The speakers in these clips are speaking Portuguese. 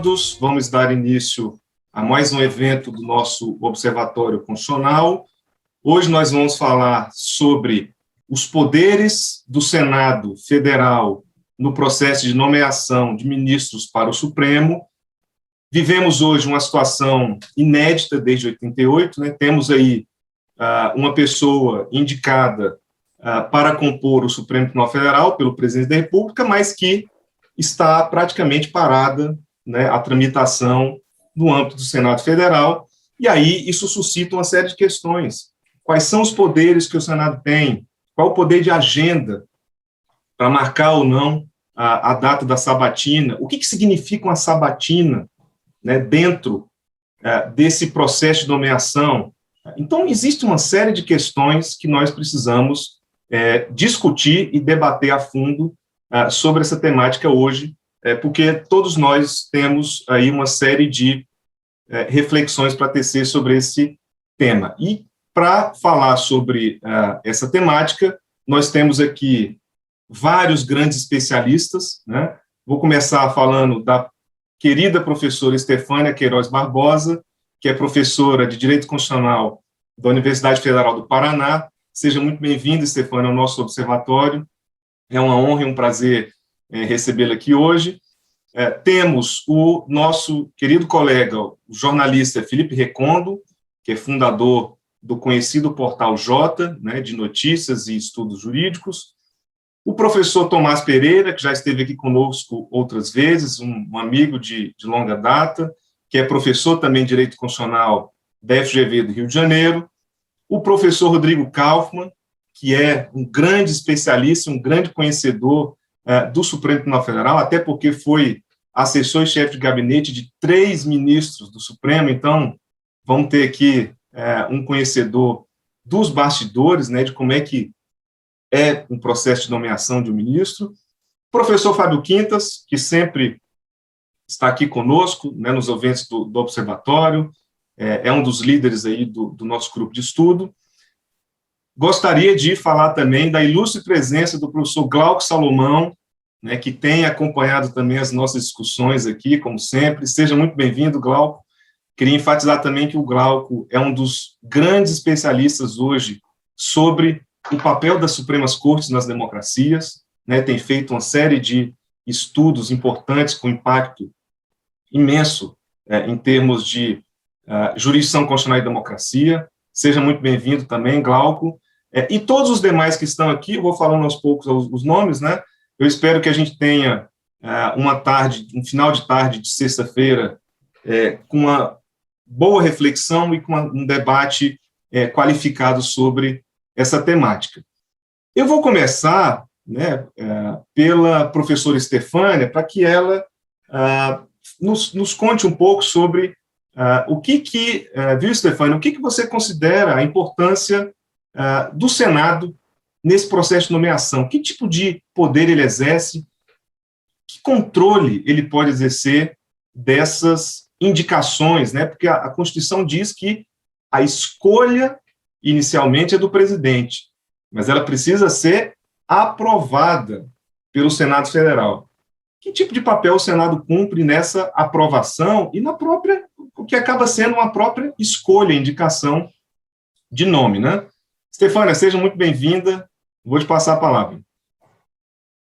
todos, vamos dar início a mais um evento do nosso Observatório Constitucional. Hoje nós vamos falar sobre os poderes do Senado Federal no processo de nomeação de ministros para o Supremo. Vivemos hoje uma situação inédita desde 88, né? Temos aí uma pessoa indicada para compor o Supremo Tribunal Federal pelo presidente da República, mas que está praticamente parada, né, a tramitação no âmbito do Senado Federal, e aí isso suscita uma série de questões. Quais são os poderes que o Senado tem? Qual o poder de agenda para marcar ou não a data da sabatina? O que significa uma sabatina, né, dentro desse processo de nomeação? Então, existe uma série de questões que nós precisamos discutir e debater a fundo sobre essa temática hoje, porque todos nós temos aí uma série de reflexões para tecer sobre esse tema. E, para falar sobre essa temática, nós temos aqui vários grandes especialistas, né? Vou começar falando da querida professora Estefânia Queiroz Barbosa, que é professora de Direito Constitucional da Universidade Federal do Paraná. Seja muito bem-vinda, Estefânia, ao nosso observatório. É uma honra e um prazer recebê-la aqui hoje. Temos o nosso querido colega, o jornalista Felipe Recondo, que é fundador do conhecido Portal J, né, de notícias e estudos jurídicos. O professor Tomás Pereira, que já esteve aqui conosco outras vezes, um amigo de longa data, que é professor também de Direito Constitucional da FGV do Rio de Janeiro. O professor Rodrigo Kaufmann, que é um grande especialista, um grande conhecedor do Supremo Tribunal Federal, até porque foi assessor e chefe de gabinete de 3 ministros do Supremo, então vamos ter aqui um conhecedor dos bastidores, né, de como é que é um processo de nomeação de um ministro. Professor Fábio Quintas, que sempre está aqui conosco, né, nos eventos do Observatório, é um dos líderes aí do nosso grupo de estudo. Gostaria de falar também da ilustre presença do professor Glauco Salomão, né, que tem acompanhado também as nossas discussões aqui, como sempre. Seja muito bem-vindo, Glauco. Queria enfatizar também que o Glauco é um dos grandes especialistas hoje sobre o papel das Supremas Cortes nas democracias, né, tem feito uma série de estudos importantes com impacto imenso em termos de jurisdição constitucional e democracia. Seja muito bem-vindo também, Glauco. E todos os demais que estão aqui, eu vou falando aos poucos os nomes, né? Eu espero que a gente tenha um final de tarde de sexta-feira com uma boa reflexão e com um debate qualificado sobre essa temática. Eu vou começar, né, pela professora Estefânia, para que ela nos conte um pouco sobre viu, Estefânia, o que você considera a importância do Senado nesse processo de nomeação? Que tipo de poder ele exerce? Que controle ele pode exercer dessas indicações, né? Porque a Constituição diz que a escolha inicialmente é do presidente, mas ela precisa ser aprovada pelo Senado Federal. Que tipo de papel o Senado cumpre nessa aprovação e na própria, o que acaba sendo uma própria escolha, indicação de nome, né? Estefânia, seja muito bem-vinda. Vou te passar a palavra.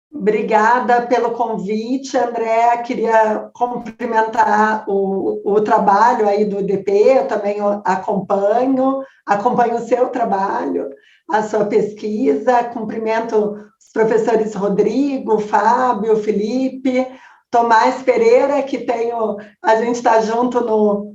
Obrigada pelo convite, André. Queria cumprimentar o trabalho aí do DP, eu também acompanho o seu trabalho, a sua pesquisa. Cumprimento os professores Rodrigo, Fábio, Felipe, Tomás Pereira, que a gente está junto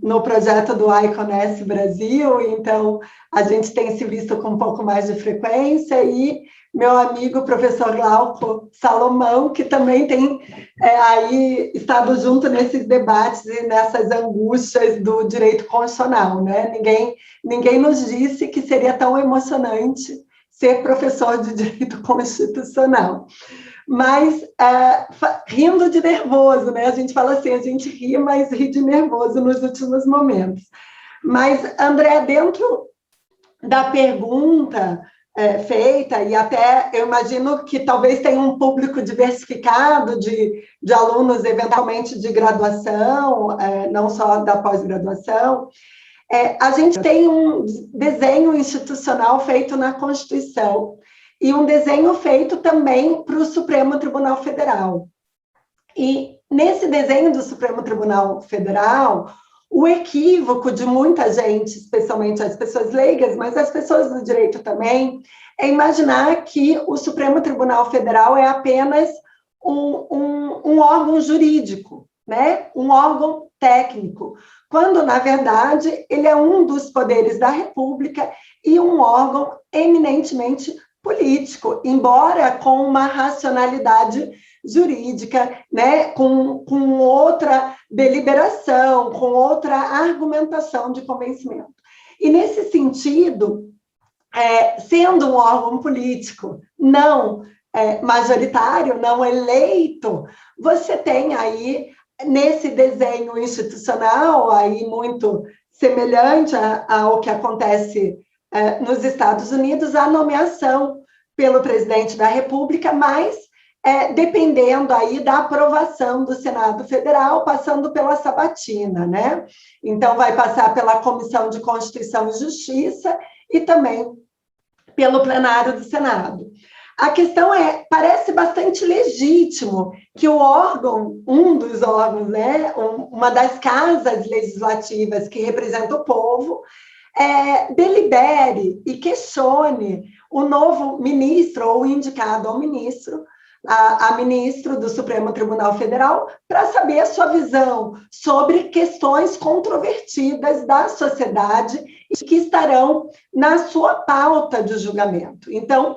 no projeto do ICONES Brasil, então a gente tem se visto com um pouco mais de frequência, e meu amigo professor Glauco Salomão, que também tem aí estado junto nesses debates e nessas angústias do direito constitucional, né? Ninguém nos disse que seria tão emocionante ser professor de direito constitucional. Mas rindo de nervoso, né? A gente fala assim, a gente ri, mas ri de nervoso nos últimos momentos. Mas, André, dentro da pergunta feita, e até eu imagino que talvez tenha um público diversificado de alunos, eventualmente de graduação, não só da pós-graduação. A gente tem um desenho institucional feito na Constituição e um desenho feito também para o Supremo Tribunal Federal. E nesse desenho do Supremo Tribunal Federal, o equívoco de muita gente, especialmente as pessoas leigas, mas as pessoas do direito também, é imaginar que o Supremo Tribunal Federal é apenas um órgão jurídico, né? Um órgão técnico, quando, na verdade, ele é um dos poderes da República e um órgão eminentemente político, embora com uma racionalidade jurídica, né, com outra deliberação, com outra argumentação de convencimento. E, nesse sentido, sendo um órgão político não majoritário, não eleito, você tem aí, nesse desenho institucional, aí muito semelhante ao que acontece nos Estados Unidos, a nomeação pelo presidente da República, mas dependendo aí da aprovação do Senado Federal, passando pela sabatina, né? Então, vai passar pela Comissão de Constituição e Justiça e também pelo plenário do Senado. A questão parece bastante legítimo que o órgão, um dos órgãos, né, uma das casas legislativas que representa o povo, delibere e questione o novo ministro ou indicado ao ministro, a ministro do Supremo Tribunal Federal, para saber a sua visão sobre questões controvertidas da sociedade e que estarão na sua pauta de julgamento. Então,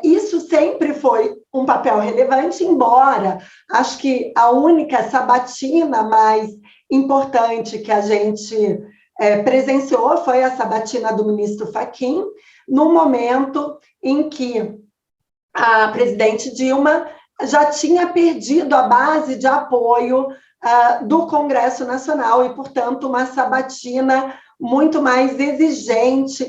isso sempre foi um papel relevante, embora acho que a única sabatina mais importante que a gente presenciou foi a sabatina do ministro Fachin, no momento em que a presidente Dilma já tinha perdido a base de apoio do Congresso Nacional e, portanto, uma sabatina muito mais exigente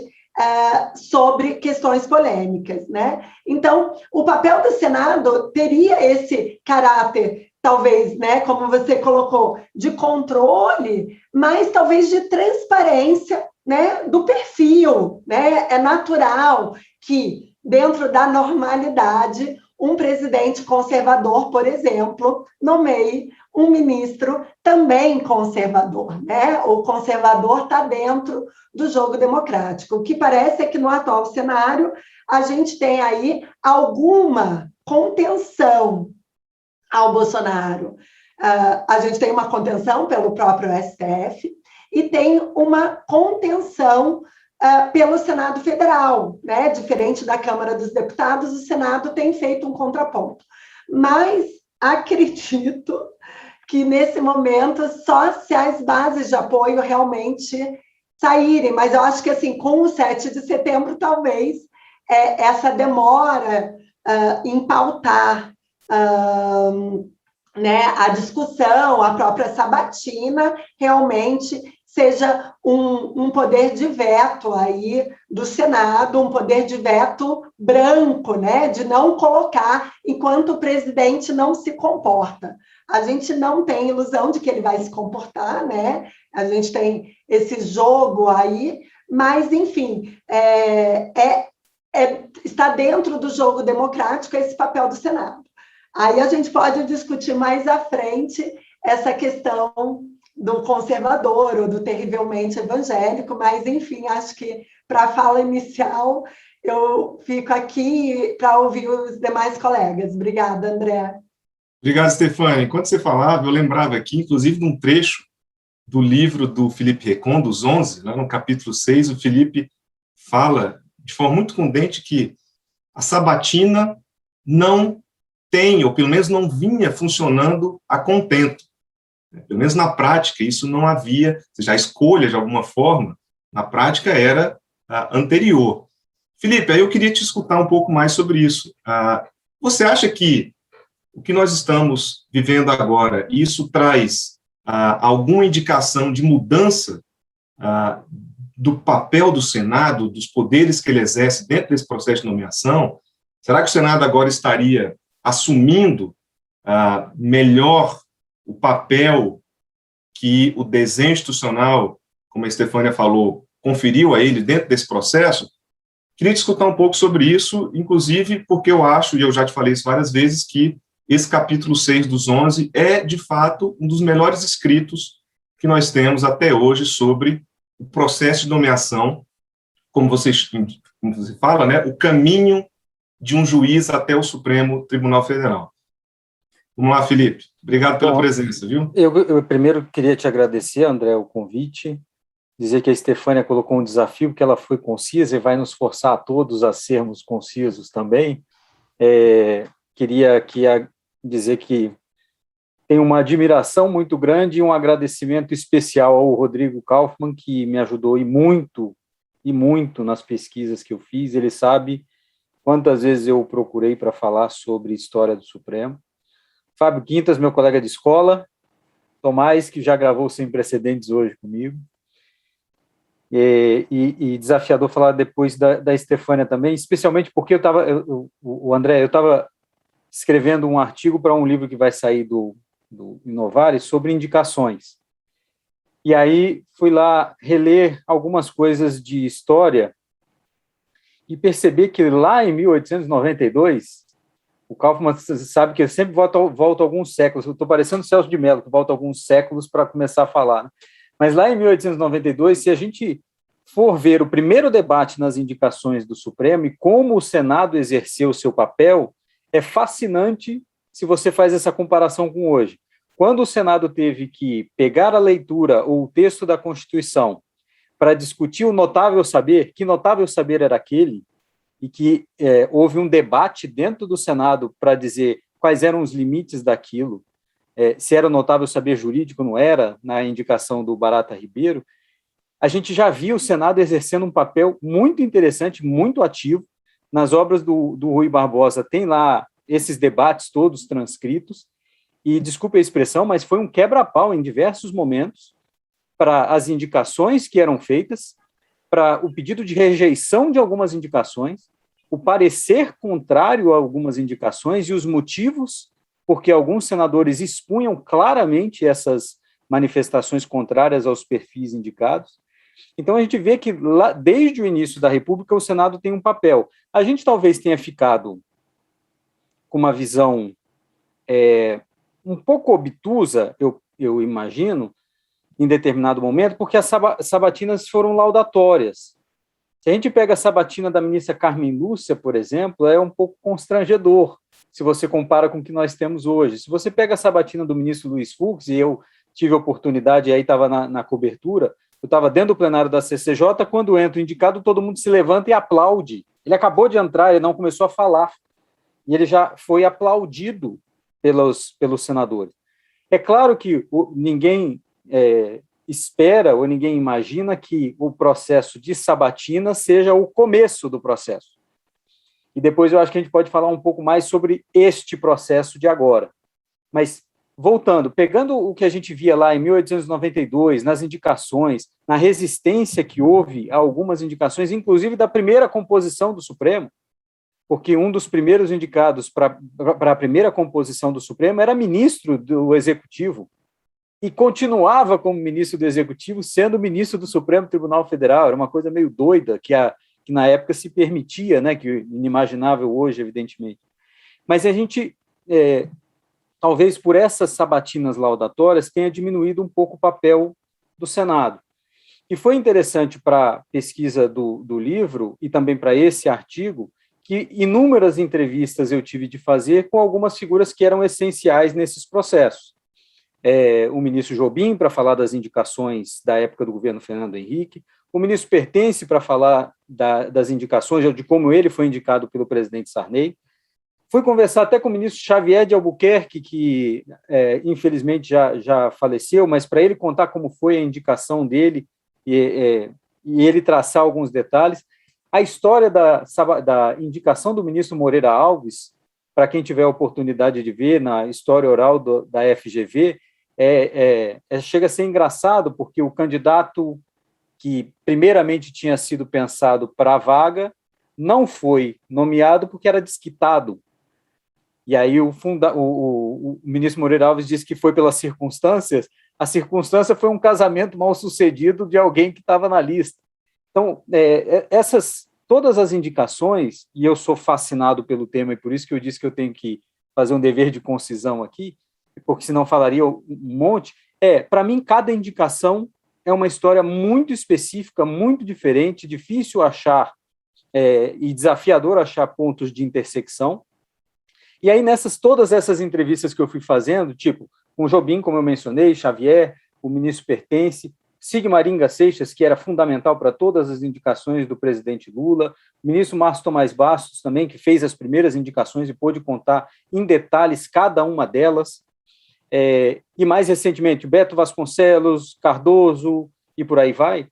sobre questões polêmicas, né? Então, o papel do Senado teria esse caráter, talvez, né, como você colocou, de controle, mas talvez de transparência, né, do perfil, né? É natural que dentro da normalidade, um presidente conservador, por exemplo, nomeie um ministro também conservador, né? O conservador está dentro do jogo democrático. O que parece é que no atual cenário a gente tem aí alguma contenção ao Bolsonaro. A gente tem uma contenção pelo próprio STF e tem uma contenção pelo Senado Federal, né? Diferente da Câmara dos Deputados, o Senado tem feito um contraponto. Mas acredito que, nesse momento, só se as bases de apoio realmente saírem. Mas eu acho que, assim, com o 7 de setembro, talvez essa demora em pautar né, a discussão, a própria sabatina, realmente seja um poder de veto aí do Senado, um poder de veto branco, né, de não colocar enquanto o presidente não se comporta. A gente não tem ilusão de que ele vai se comportar, né? A gente tem esse jogo aí, mas, enfim, está dentro do jogo democrático esse papel do Senado. Aí a gente pode discutir mais à frente essa questão do conservador ou do terrivelmente evangélico, mas, enfim, acho que para a fala inicial eu fico aqui para ouvir os demais colegas. Obrigada, André. Obrigado, Stefânia. Enquanto você falava, eu lembrava aqui, inclusive, de um trecho do livro do Felipe Recon, dos 11, lá no capítulo 6, o Felipe fala de forma muito contundente que a sabatina não tem, ou pelo menos não vinha funcionando a contento. Pelo menos na prática, isso não havia, ou seja, a escolha, de alguma forma, na prática era anterior. Felipe, aí eu queria te escutar um pouco mais sobre isso. Você acha que o que nós estamos vivendo agora, isso traz alguma indicação de mudança do papel do Senado, dos poderes que ele exerce dentro desse processo de nomeação, será que o Senado agora estaria assumindo melhor o papel que o desenho institucional, como a Estefânia falou, conferiu a ele dentro desse processo? Queria te escutar um pouco sobre isso, inclusive porque eu acho, e eu já te falei isso várias vezes, que esse capítulo 6 dos 11 é, de fato, um dos melhores escritos que nós temos até hoje sobre o processo de nomeação, como você fala, né, o caminho de um juiz até o Supremo Tribunal Federal. Vamos lá, Felipe. Obrigado pela presença, viu? Eu primeiro queria te agradecer, André, o convite, dizer que a Estefânia colocou um desafio, que ela foi concisa e vai nos forçar a todos a sermos concisos também. Queria aqui dizer que tenho uma admiração muito grande e um agradecimento especial ao Rodrigo Kaufmann, que me ajudou e muito nas pesquisas que eu fiz. Ele sabe quantas vezes eu procurei para falar sobre história do Supremo. Fábio Quintas, meu colega de escola. Tomás, que já gravou Sem Precedentes hoje comigo. E desafiador falar depois da Estefânia também, especialmente porque o André, eu estava escrevendo um artigo para um livro que vai sair do Inovare sobre indicações. E aí fui lá reler algumas coisas de história e perceber que lá em 1892, o Kaufmann sabe que ele sempre volta alguns séculos, eu estou parecendo o Celso de Mello, que volta alguns séculos para começar a falar, né? Mas lá em 1892, se a gente for ver o primeiro debate nas indicações do Supremo e como o Senado exerceu o seu papel, é fascinante se você faz essa comparação com hoje. Quando o Senado teve que pegar a leitura ou o texto da Constituição para discutir o notável saber, que notável saber era aquele, e que houve um debate dentro do Senado para dizer quais eram os limites daquilo, se era notável saber jurídico, não era, na indicação do Barata Ribeiro, a gente já viu o Senado exercendo um papel muito interessante, muito ativo. Nas obras do Rui Barbosa tem lá esses debates todos transcritos, e desculpe a expressão, mas foi um quebra-pau em diversos momentos para as indicações que eram feitas, para o pedido de rejeição de algumas indicações, o parecer contrário a algumas indicações e os motivos porque alguns senadores expunham claramente essas manifestações contrárias aos perfis indicados. Então, a gente vê que, lá, desde o início da República, o Senado tem um papel. A gente talvez tenha ficado com uma visão um pouco obtusa, eu imagino, em determinado momento, porque as sabatinas foram laudatórias. Se a gente pega a sabatina da ministra Carmen Lúcia, por exemplo, é um pouco constrangedor, se você compara com o que nós temos hoje. Se você pega a sabatina do ministro Luiz Fux, e eu tive a oportunidade, e aí estava na cobertura, eu estava dentro do plenário da CCJ, quando entra o indicado, todo mundo se levanta e aplaude. Ele acabou de entrar, ele não começou a falar, e ele já foi aplaudido pelos senadores. É claro que ninguém espera ou ninguém imagina que o processo de sabatina seja o começo do processo. E depois eu acho que a gente pode falar um pouco mais sobre este processo de agora. Mas, voltando, pegando o que a gente via lá em 1892, nas indicações, na resistência que houve a algumas indicações, inclusive da primeira composição do Supremo, porque um dos primeiros indicados para a primeira composição do Supremo era ministro do Executivo, e continuava como ministro do Executivo, sendo ministro do Supremo Tribunal Federal. Era uma coisa meio doida, que na época se permitia, né, que inimaginável hoje, evidentemente. Mas a gente, talvez por essas sabatinas laudatórias, tenha diminuído um pouco o papel do Senado. E foi interessante para a pesquisa do livro, e também para esse artigo, que inúmeras entrevistas eu tive de fazer com algumas figuras que eram essenciais nesses processos. O ministro Jobim, para falar das indicações da época do governo Fernando Henrique, o ministro Pertence, para falar das indicações, de como ele foi indicado pelo presidente Sarney. Fui conversar até com o ministro Xavier de Albuquerque, que infelizmente já faleceu, mas para ele contar como foi a indicação dele e ele traçar alguns detalhes. A história da indicação do ministro Moreira Alves, para quem tiver a oportunidade de ver na história oral da FGV, chega a ser engraçado, porque o candidato que primeiramente tinha sido pensado para a vaga, não foi nomeado porque era desquitado. E aí o ministro Moreira Alves disse que foi pelas circunstâncias. A circunstância foi um casamento mal sucedido de alguém que estava na lista. Então, todas as indicações, e eu sou fascinado pelo tema, e por isso que eu disse que eu tenho que fazer um dever de concisão aqui, porque senão falaria um monte, para mim, cada indicação é uma história muito específica, muito diferente, difícil achar e desafiador achar pontos de intersecção. E aí, todas essas entrevistas que eu fui fazendo, tipo, com o Jobim, como eu mencionei, Xavier, o ministro Pertence, Sigmaringa Seixas, que era fundamental para todas as indicações do presidente Lula, o ministro Márcio Tomás Bastos também, que fez as primeiras indicações e pôde contar em detalhes cada uma delas, e mais recentemente, Beto Vasconcelos, Cardoso, e por aí vai,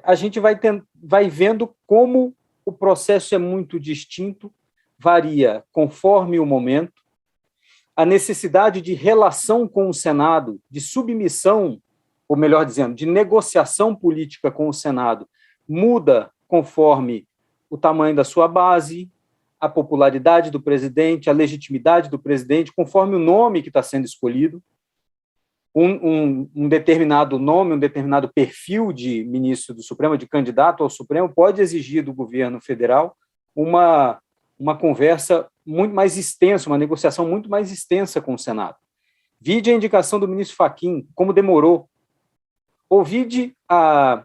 a gente vai vendo como o processo é muito distinto, varia conforme o momento, a necessidade de relação com o Senado, de submissão, ou melhor dizendo, de negociação política com o Senado, muda conforme o tamanho da sua base, a popularidade do presidente, a legitimidade do presidente, conforme o nome que está sendo escolhido. Um determinado nome, um determinado perfil de ministro do Supremo, de candidato ao Supremo, pode exigir do governo federal uma conversa muito mais extensa, uma negociação muito mais extensa com o Senado. Vide a indicação do ministro Fachin, como demorou. Ou vide a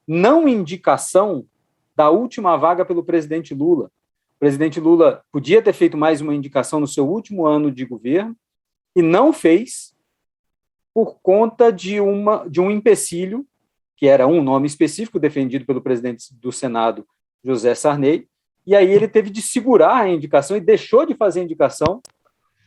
não indicação da última vaga pelo presidente Lula. O presidente Lula podia ter feito mais uma indicação no seu último ano de governo e não fez por conta de um empecilho, que era um nome específico defendido pelo presidente do Senado, José Sarney, e aí ele teve de segurar a indicação e deixou de fazer a indicação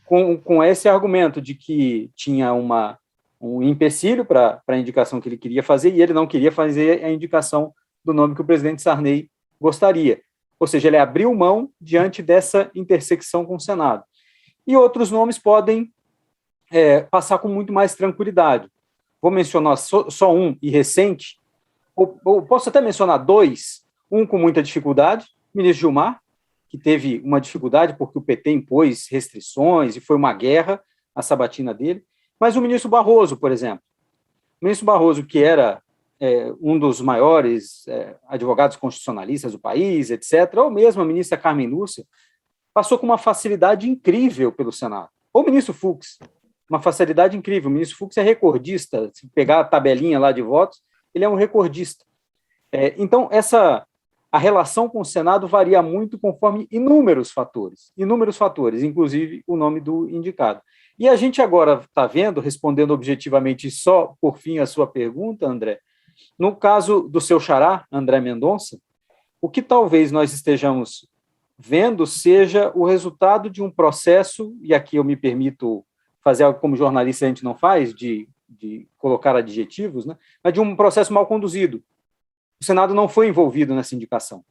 com esse argumento de que tinha um empecilho para a indicação que ele queria fazer e ele não queria fazer a indicação do nome que o presidente Sarney gostaria. Ou seja, ele abriu mão diante dessa intersecção com o Senado. E outros nomes podem passar com muito mais tranquilidade. Vou mencionar só um e recente, ou posso até mencionar dois, um com muita dificuldade, o ministro Gilmar, que teve uma dificuldade porque o PT impôs restrições e foi uma guerra a sabatina dele, mas o ministro Barroso, por exemplo. O ministro Barroso, que era um dos maiores advogados constitucionalistas do país, etc., ou mesmo a ministra Carmen Lúcia, passou com uma facilidade incrível pelo Senado. Ou o ministro Fux, uma facilidade incrível. O ministro Fux é recordista. Se pegar a tabelinha lá de votos, ele é um recordista. Então, a relação com o Senado varia muito conforme inúmeros fatores, inclusive o nome do indicado. E a gente agora está vendo, respondendo objetivamente só por fim a sua pergunta, André, no caso do seu xará, André Mendonça, o que talvez nós estejamos vendo seja o resultado de um processo, e aqui eu me permito fazer algo como jornalista a gente não faz, de colocar adjetivos, né, mas de um processo mal conduzido. O Senado não foi envolvido nessa indicação.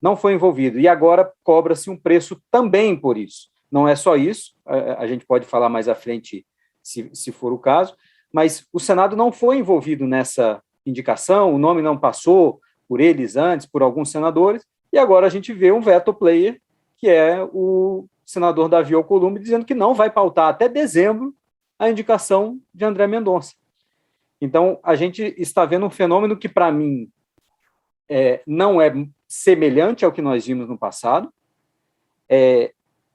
Não foi envolvido. E agora cobra-se um preço também por isso. Não é só isso, a gente pode falar mais à frente, se for o caso, mas o Senado não foi envolvido nessa indicação, o nome não passou por eles antes, por alguns senadores, e agora a gente vê um veto player, que é o senador Davi Alcolumbre, dizendo que não vai pautar até dezembro a indicação de André Mendonça. Então, a gente está vendo um fenômeno que, para mim, não é semelhante ao que nós vimos no passado,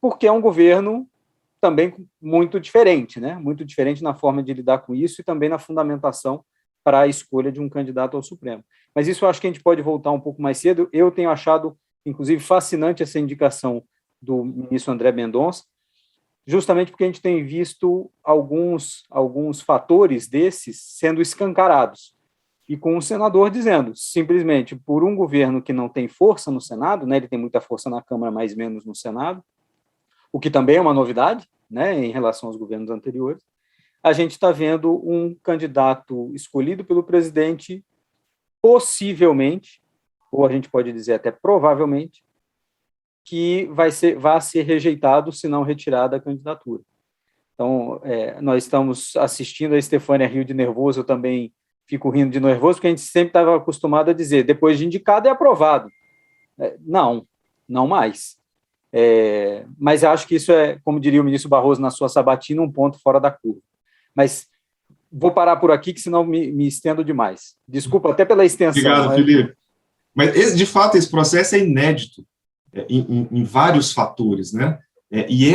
porque é um governo também muito diferente, né? Muito diferente na forma de lidar com isso e também na fundamentação para a escolha de um candidato ao Supremo. Mas isso eu acho que a gente pode voltar um pouco mais cedo. Eu tenho achado, inclusive, fascinante essa indicação do ministro André Mendonça, justamente porque a gente tem visto alguns fatores desses sendo escancarados. E com o senador dizendo, simplesmente, por um governo que não tem força no Senado, né, ele tem muita força na Câmara, mais ou menos no Senado, o que também é uma novidade, né, em relação aos governos anteriores, a gente está vendo um candidato escolhido pelo presidente, possivelmente, ou a gente pode dizer até provavelmente, que vai ser rejeitado, se não retirado da candidatura. Então, nós estamos assistindo a Estefânia Rio de nervoso, eu também fico rindo de nervoso, porque a gente sempre estava acostumado a dizer, depois de indicado é aprovado. Não mais. Mas eu acho que isso é, como diria o ministro Barroso na sua sabatina, um ponto fora da curva. Mas vou parar por aqui, que senão me estendo demais. Desculpa até pela extensão. Obrigado, Felipe. Mas, de fato, esse processo é inédito em vários fatores, né? E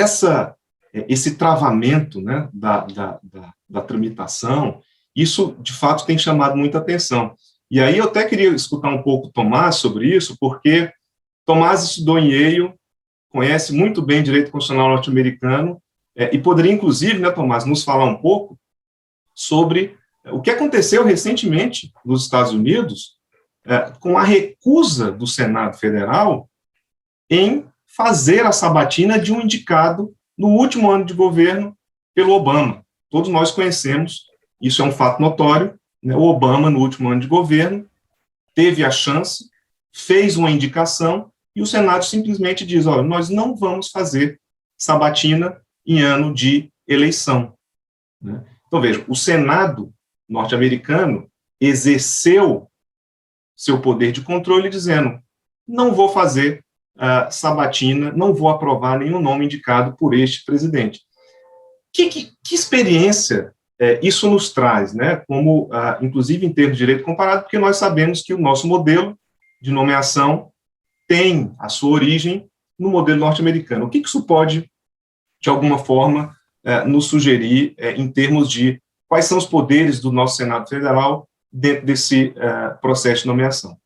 esse travamento, né, da tramitação, isso, de fato, tem chamado muita atenção. E aí eu até queria escutar um pouco o Tomás sobre isso, porque Tomás estudou em Yale, conhece muito bem direito constitucional norte-americano, e poderia, inclusive, né, Tomás, nos falar um pouco sobre o que aconteceu recentemente nos Estados Unidos com a recusa do Senado Federal em fazer a sabatina de um indicado no último ano de governo pelo Obama. Todos nós conhecemos, isso é um fato notório, né? O Obama, no último ano de governo, teve a chance, fez uma indicação, e o Senado simplesmente diz, olha, nós não vamos fazer sabatina em ano de eleição, né? Então, veja, o Senado norte-americano exerceu seu poder de controle dizendo, não vou fazer sabatina, não vou aprovar nenhum nome indicado por este presidente. Que experiência isso nos traz, né? Como, inclusive, em termos de direito comparado, porque nós sabemos que o nosso modelo de nomeação tem a sua origem no modelo norte-americano. O que isso pode, de alguma forma, nos sugerir em termos de quais são os poderes do nosso Senado Federal dentro desse processo de nomeação?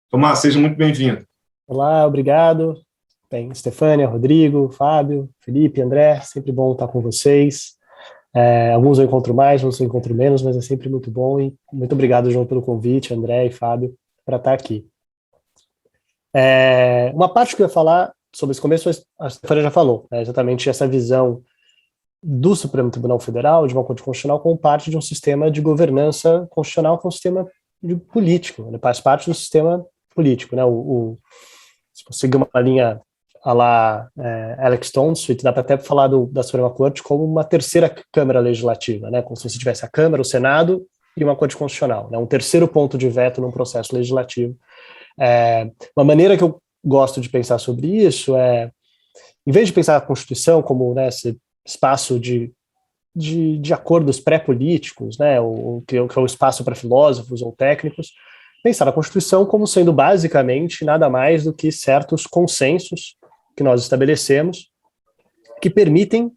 Tomás, seja muito bem-vindo. Olá, obrigado. Bem, Estefânia, Rodrigo, Fábio, Felipe, André, sempre bom estar com vocês. Alguns eu encontro mais, outros eu encontro menos, mas é sempre muito bom e muito obrigado, João, pelo convite, André e Fábio, para estar aqui. Uma parte que eu ia falar sobre esse começo, a Estefânia já falou, né, exatamente essa visão do Supremo Tribunal Federal, de uma Corte Constitucional, como parte de um sistema de governança constitucional, que é um sistema político, né, faz parte do sistema político, né, se você seguir uma linha a lá Alex Stone, dá para até falar da Suprema Corte como uma terceira Câmara Legislativa, né, como se você tivesse a Câmara, o Senado e uma Corte Constitucional, né, um terceiro ponto de veto num processo legislativo. Uma maneira que eu gosto de pensar sobre isso em vez de pensar a Constituição como, né, esse espaço de acordos pré-políticos, né, que é o espaço para filósofos ou técnicos, pensar a Constituição como sendo basicamente nada mais do que certos consensos que nós estabelecemos que permitem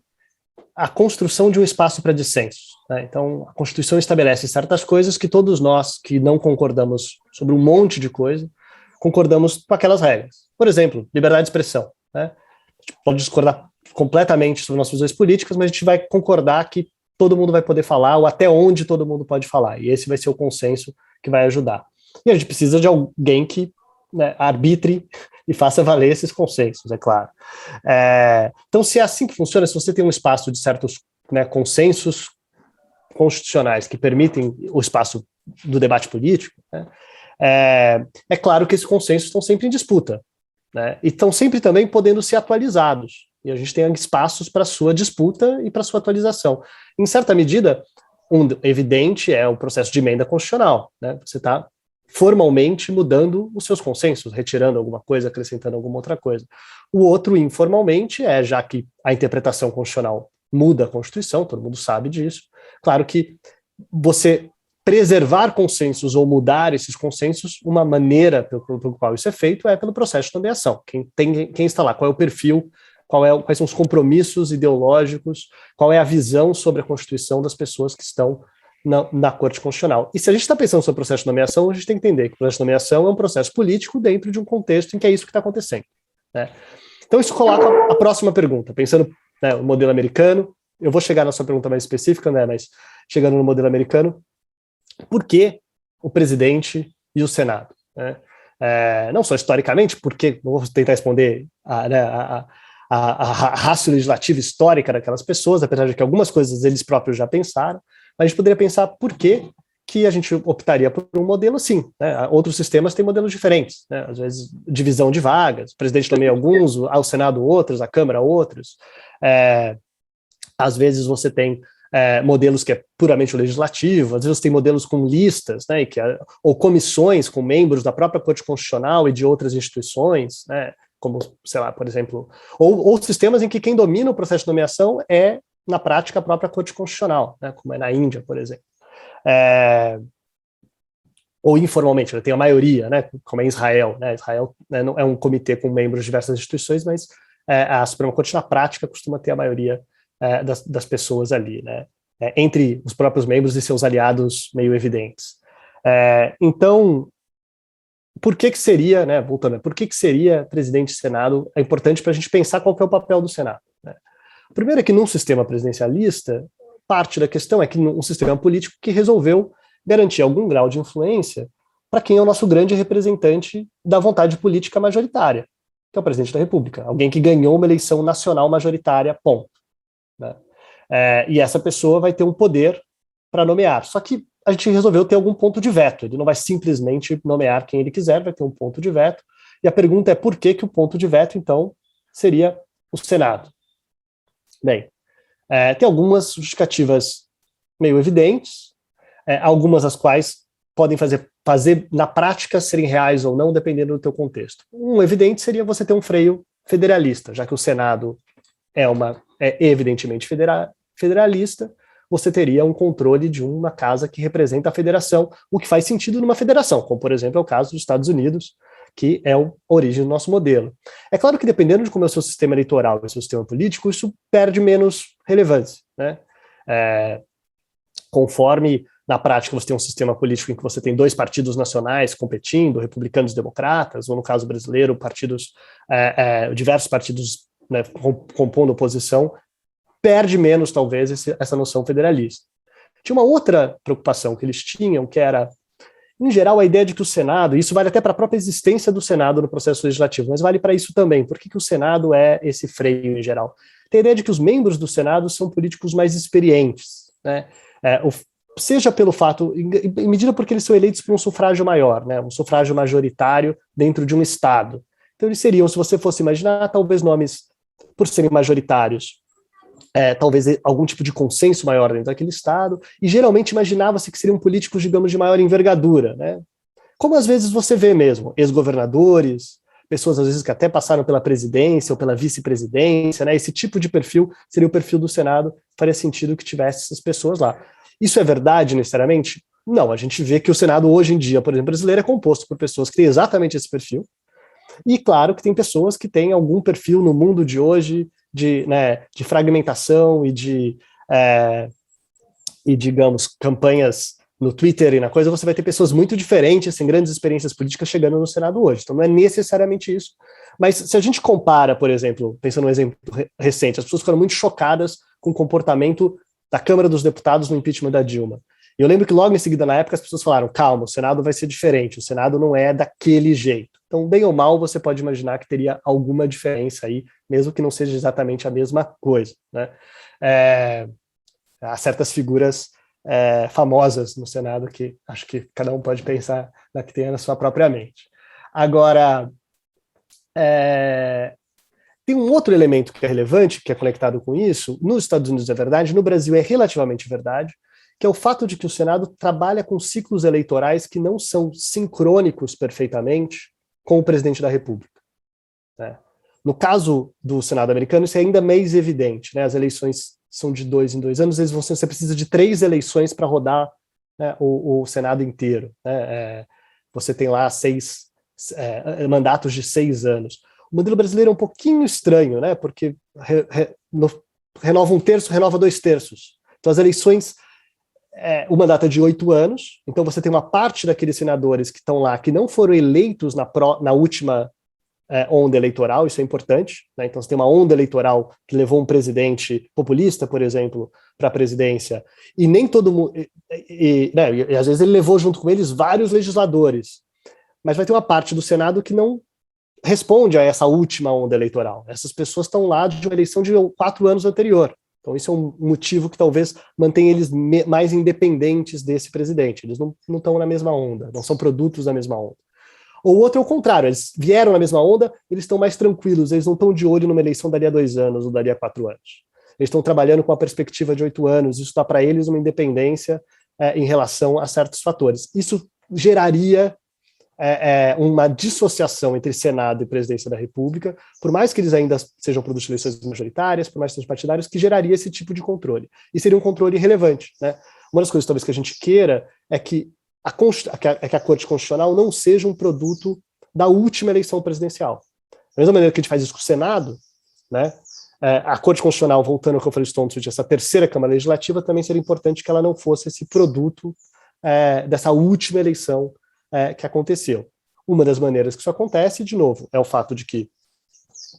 a construção de um espaço para dissensos, né? Então, a Constituição estabelece certas coisas que todos nós que não concordamos sobre um monte de coisa, concordamos com aquelas regras. Por exemplo, liberdade de expressão, né? A gente pode discordar completamente sobre nossas visões políticas, mas a gente vai concordar que todo mundo vai poder falar, ou até onde todo mundo pode falar, e esse vai ser o consenso que vai ajudar. E a gente precisa de alguém que, né, arbitre e faça valer esses consensos, é claro. Então, se é assim que funciona, se você tem um espaço de certos, né, consensos constitucionais que permitem o espaço do debate político, né, é claro que esses consensos estão sempre em disputa, né, e estão sempre também podendo ser atualizados. E a gente tem espaços para sua disputa e para sua atualização. Em certa medida, evidente é o processo de emenda constitucional, né? Você está formalmente mudando os seus consensos, retirando alguma coisa, acrescentando alguma outra coisa. O outro, informalmente, já que a interpretação constitucional muda a Constituição, todo mundo sabe disso. Claro que você preservar consensos ou mudar esses consensos, uma maneira pelo qual isso é feito é pelo processo de nomeação. Quem está lá, qual é o perfil, quais são os compromissos ideológicos, qual é a visão sobre a Constituição das pessoas que estão na Corte Constitucional. E se a gente está pensando sobre o processo de nomeação, a gente tem que entender que o processo de nomeação é um processo político dentro de um contexto em que é isso que está acontecendo, né? Então isso coloca a próxima pergunta, pensando, né, no modelo americano. Eu vou chegar na sua pergunta mais específica, né, mas chegando no modelo americano, por que o presidente e o Senado, né? Não só historicamente, porque, não vou tentar responder a ratio legislativa histórica daquelas pessoas, apesar de que algumas coisas eles próprios já pensaram, mas a gente poderia pensar por que a gente optaria por um modelo assim, né? Outros sistemas têm modelos diferentes, né? Às vezes divisão de vagas, o presidente também alguns, ao Senado outros, à Câmara outros, às vezes você tem modelos que é puramente o legislativo, às vezes tem modelos com listas, né, ou comissões com membros da própria Corte Constitucional e de outras instituições, né, como, sei lá, por exemplo, ou sistemas em que quem domina o processo de nomeação é, na prática, a própria Corte Constitucional, né, como é na Índia, por exemplo. Ou informalmente, tem a maioria, né, como é em Israel. Né, Israel, né, não é um comitê com membros de diversas instituições, mas a Suprema Corte, na prática, costuma ter a maioria das pessoas ali, né, entre os próprios membros e seus aliados meio evidentes. Então, por que seria, né, voltando, por que seria presidente e Senado? É importante para a gente pensar qual que é o papel do Senado. Né? O primeiro é que num sistema presidencialista, parte da questão é que um sistema político que resolveu garantir algum grau de influência para quem é o nosso grande representante da vontade política majoritária, que é o presidente da República, alguém que ganhou uma eleição nacional majoritária, ponto. Né? E essa pessoa vai ter um poder para nomear. Só que a gente resolveu ter algum ponto de veto. Ele não vai simplesmente nomear quem ele quiser, vai ter um ponto de veto. E a pergunta é por que o ponto de veto, então, seria o Senado? Bem, tem algumas justificativas meio evidentes, algumas das quais podem fazer na prática serem reais ou não, dependendo do teu contexto. Um evidente seria você ter um freio federalista, já que o Senado é evidentemente federalista, você teria um controle de uma casa que representa a federação, o que faz sentido numa federação, como, por exemplo, é o caso dos Estados Unidos, que é a origem do nosso modelo. É claro que, dependendo de como é o seu sistema eleitoral e o seu sistema político, isso perde menos relevância. Né? Conforme, na prática, você tem um sistema político em que você tem dois partidos nacionais competindo, republicanos e democratas, ou, no caso brasileiro, diversos partidos, né, compondo oposição, perde menos, talvez, essa noção federalista. Tinha uma outra preocupação que eles tinham, que era, em geral, a ideia de que o Senado, isso vale até para a própria existência do Senado no processo legislativo, mas vale para isso também. Por que o Senado é esse freio, em geral? Tem a ideia de que os membros do Senado são políticos mais experientes, né? Seja pelo fato, em medida porque eles são eleitos por um sufrágio maior, né? Um sufrágio majoritário dentro de um Estado. Então eles seriam, se você fosse imaginar, talvez nomes, por serem majoritários, talvez algum tipo de consenso maior dentro daquele Estado, e geralmente imaginava-se que seriam políticos, digamos, de maior envergadura, né? Como às vezes você vê mesmo, ex-governadores, pessoas às vezes que até passaram pela presidência ou pela vice-presidência, né? Esse tipo de perfil seria o perfil do Senado, faria sentido que tivesse essas pessoas lá. Isso é verdade necessariamente? Não, a gente vê que o Senado hoje em dia, por exemplo, brasileiro, é composto por pessoas que têm exatamente esse perfil, e claro que tem pessoas que têm algum perfil no mundo de hoje, de fragmentação e digamos, campanhas no Twitter e na coisa, você vai ter pessoas muito diferentes, sem grandes experiências políticas, chegando no Senado hoje. Então não é necessariamente isso. Mas se a gente compara, por exemplo, pensando num exemplo recente, as pessoas ficaram muito chocadas com o comportamento da Câmara dos Deputados no impeachment da Dilma. E eu lembro que logo em seguida, na época, as pessoas falaram, calma, o Senado vai ser diferente, o Senado não é daquele jeito. Então, bem ou mal, você pode imaginar que teria alguma diferença aí, mesmo que não seja exatamente a mesma coisa. Né? Há certas figuras famosas no Senado que acho que cada um pode pensar na que tenha na sua própria mente. Agora, tem um outro elemento que é relevante, que é conectado com isso, nos Estados Unidos é verdade, no Brasil é relativamente verdade, que é o fato de que o Senado trabalha com ciclos eleitorais que não são sincrônicos perfeitamente com o presidente da República. Né? No caso do Senado americano, isso é ainda mais evidente. Né? As eleições são de 2 em 2 anos, você precisa de 3 eleições para rodar, né, o Senado inteiro. Né? Você tem lá 6 mandatos de 6 anos. O modelo brasileiro é um pouquinho estranho, né? Porque renova 1/3, renova 2/3. Então as eleições, o mandato é de 8 anos, então você tem uma parte daqueles senadores que estão lá, que não foram eleitos na última onda eleitoral, isso é importante, né? Então você tem uma onda eleitoral que levou um presidente populista, por exemplo, para a presidência, e nem todo mundo, e às vezes ele levou junto com eles vários legisladores, mas vai ter uma parte do Senado que não responde a essa última onda eleitoral. Essas pessoas estão lá de uma eleição de 4 anos anterior. Então, isso é um motivo que talvez mantenha eles mais independentes desse presidente. Eles não estão na mesma onda, não são produtos da mesma onda. Ou o outro é o contrário, eles vieram na mesma onda, eles estão mais tranquilos, eles não estão de olho numa eleição dali a 2 anos ou dali a 4 anos. Eles estão trabalhando com a perspectiva de 8 anos, isso dá para eles uma independência em relação a certos fatores. Isso geraria uma dissociação entre Senado e Presidência da República, por mais que eles ainda sejam produtos de eleições majoritárias, por mais que sejam partidários, que geraria esse tipo de controle. E seria um controle irrelevante, né? Uma das coisas talvez que a gente queira é que a Corte Constitucional não seja um produto da última eleição presidencial. Da mesma maneira que a gente faz isso com o Senado, né? A Corte Constitucional, voltando ao que eu falei de Stonefield, essa terceira Câmara Legislativa, também seria importante que ela não fosse esse produto dessa última eleição que aconteceu. Uma das maneiras que isso acontece, de novo, é o fato de que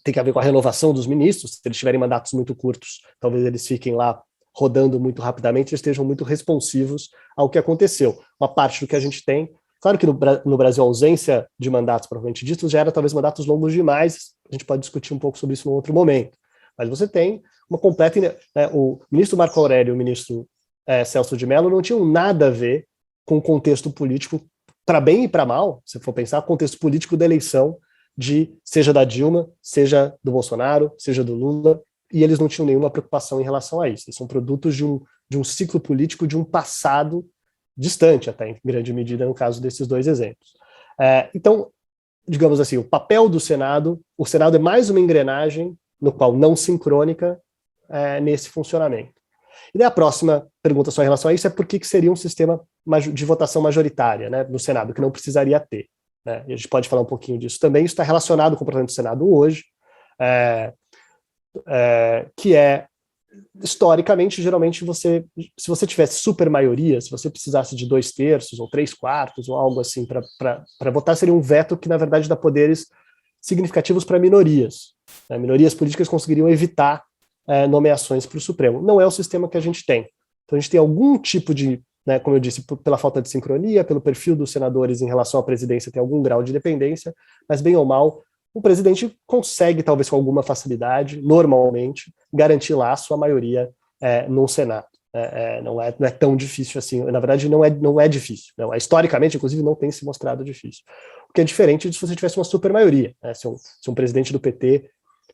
tem que haver com a renovação dos ministros. Se eles tiverem mandatos muito curtos, talvez eles fiquem lá rodando muito rapidamente e estejam muito responsivos ao que aconteceu. Uma parte do que a gente tem, claro que no Brasil a ausência de mandatos propriamente ditos gera talvez mandatos longos demais, a gente pode discutir um pouco sobre isso num outro momento, mas você tem uma completa... o ministro Marco Aurélio e o ministro Celso de Mello não tinham nada a ver com o contexto político, para bem e para mal, se for pensar, o contexto político da eleição, seja da Dilma, seja do Bolsonaro, seja do Lula, e eles não tinham nenhuma preocupação em relação a isso. Eles são produtos de um ciclo político de um passado distante, até em grande medida, no caso desses dois exemplos. Então, digamos assim, o papel do Senado, o Senado é mais uma engrenagem, no qual não sincrônica, nesse funcionamento. E daí a próxima pergunta só em relação a isso é por que seria um sistema de votação majoritária, né, no Senado, que não precisaria ter. Né? E a gente pode falar um pouquinho disso também. Isso está relacionado com o comportamento do Senado hoje, que historicamente, geralmente, se você tivesse super maioria, se você precisasse de 2/3 ou 3/4 ou algo assim para votar, seria um veto que, na verdade, dá poderes significativos para minorias. Né? Minorias políticas conseguiriam evitar nomeações para o Supremo. Não é o sistema que a gente tem. Então a gente tem algum tipo de, né, como eu disse, pela falta de sincronia, pelo perfil dos senadores em relação à presidência, tem algum grau de dependência, mas bem ou mal, o presidente consegue, talvez com alguma facilidade, normalmente, garantir lá a sua maioria no Senado. Não é tão difícil assim, na verdade não é difícil. Não, historicamente, inclusive, não tem se mostrado difícil. O que é diferente de se você tivesse uma supermaioria, né, se um presidente do PT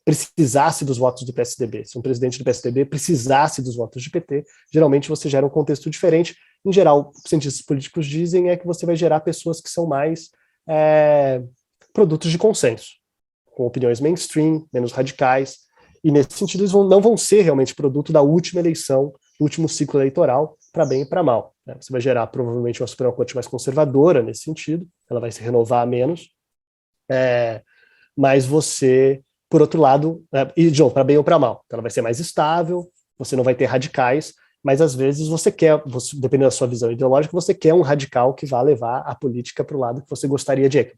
precisasse dos votos do PSDB, se um presidente do PSDB precisasse dos votos do PT, geralmente você gera um contexto diferente. Em geral, os cientistas políticos dizem que você vai gerar pessoas que são mais produtos de consenso, com opiniões mainstream, menos radicais, e nesse sentido eles não vão ser realmente produto da última eleição, do último ciclo eleitoral, para bem e para mal. Né? Você vai gerar provavelmente uma Suprema Corte mais conservadora nesse sentido, ela vai se renovar menos, mas você... Por outro lado, e de novo, para bem ou para mal, ela vai ser mais estável, você não vai ter radicais, mas às vezes dependendo da sua visão ideológica, você quer um radical que vá levar a política para o lado que você gostaria de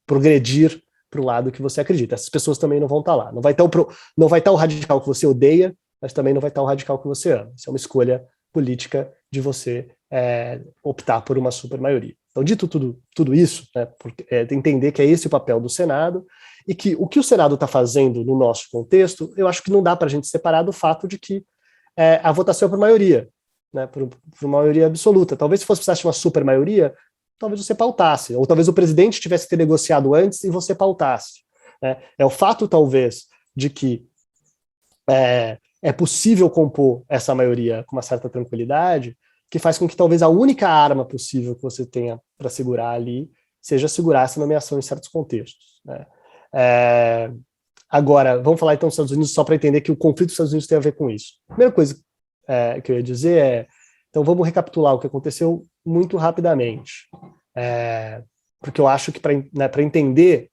progredir para o lado que você acredita. Essas pessoas também não vão estar lá. Não vai estar o radical que você odeia, mas também não vai estar o radical que você ama. Isso é uma escolha política de você optar por uma supermaioria. Então, dito tudo isso, né, entender que é esse o papel do Senado, e que o o Senado está fazendo no nosso contexto, eu acho que não dá para a gente separar do fato de que a votação é por maioria, né, por maioria absoluta. Talvez se fosse precisasse de uma super maioria, talvez você pautasse, ou talvez o presidente tivesse que ter negociado antes e você pautasse. Né. É o fato, talvez, de que é possível compor essa maioria com uma certa tranquilidade, que faz com que talvez a única arma possível que você tenha para segurar ali seja segurar essa nomeação em certos contextos. Né. Agora, vamos falar então dos Estados Unidos só para entender que o conflito dos Estados Unidos tem a ver com isso. A primeira coisa que eu ia dizer então vamos recapitular o que aconteceu muito rapidamente, porque eu acho que para entender,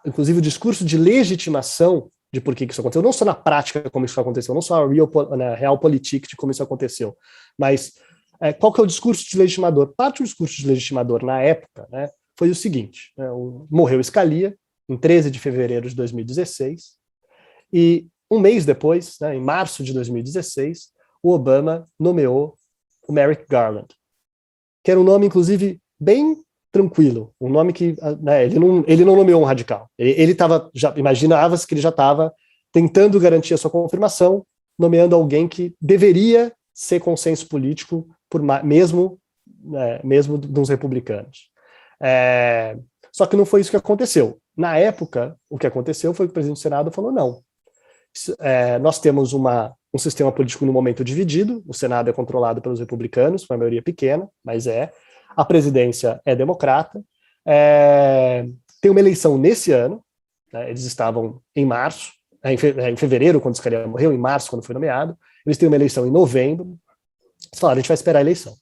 inclusive o discurso de legitimação de por que isso aconteceu, não só na prática como isso aconteceu, não só na realpolitik de como isso aconteceu, mas qual que é o discurso de legitimador? Parte do discurso de legitimador na época, né, foi o seguinte, morreu Scalia, em 13 de fevereiro de 2016, e um mês depois, né, em março de 2016, o Obama nomeou o Merrick Garland, que era um nome, inclusive, bem tranquilo, um nome que ele não nomeou um radical. Ele estava, imaginava-se que ele já estava tentando garantir a sua confirmação, nomeando alguém que deveria ser consenso político, mesmo dos republicanos. Só que não foi isso que aconteceu. Na época, o que aconteceu foi que o presidente do Senado falou, não, nós temos uma um sistema político no momento dividido, o Senado é controlado pelos republicanos, uma maioria pequena, mas a presidência é democrata, tem uma eleição nesse ano, né, eles estavam em março, em fevereiro, quando Scalia morreu, em março, quando foi nomeado, eles têm uma eleição em novembro, eles falaram, a gente vai esperar a eleição,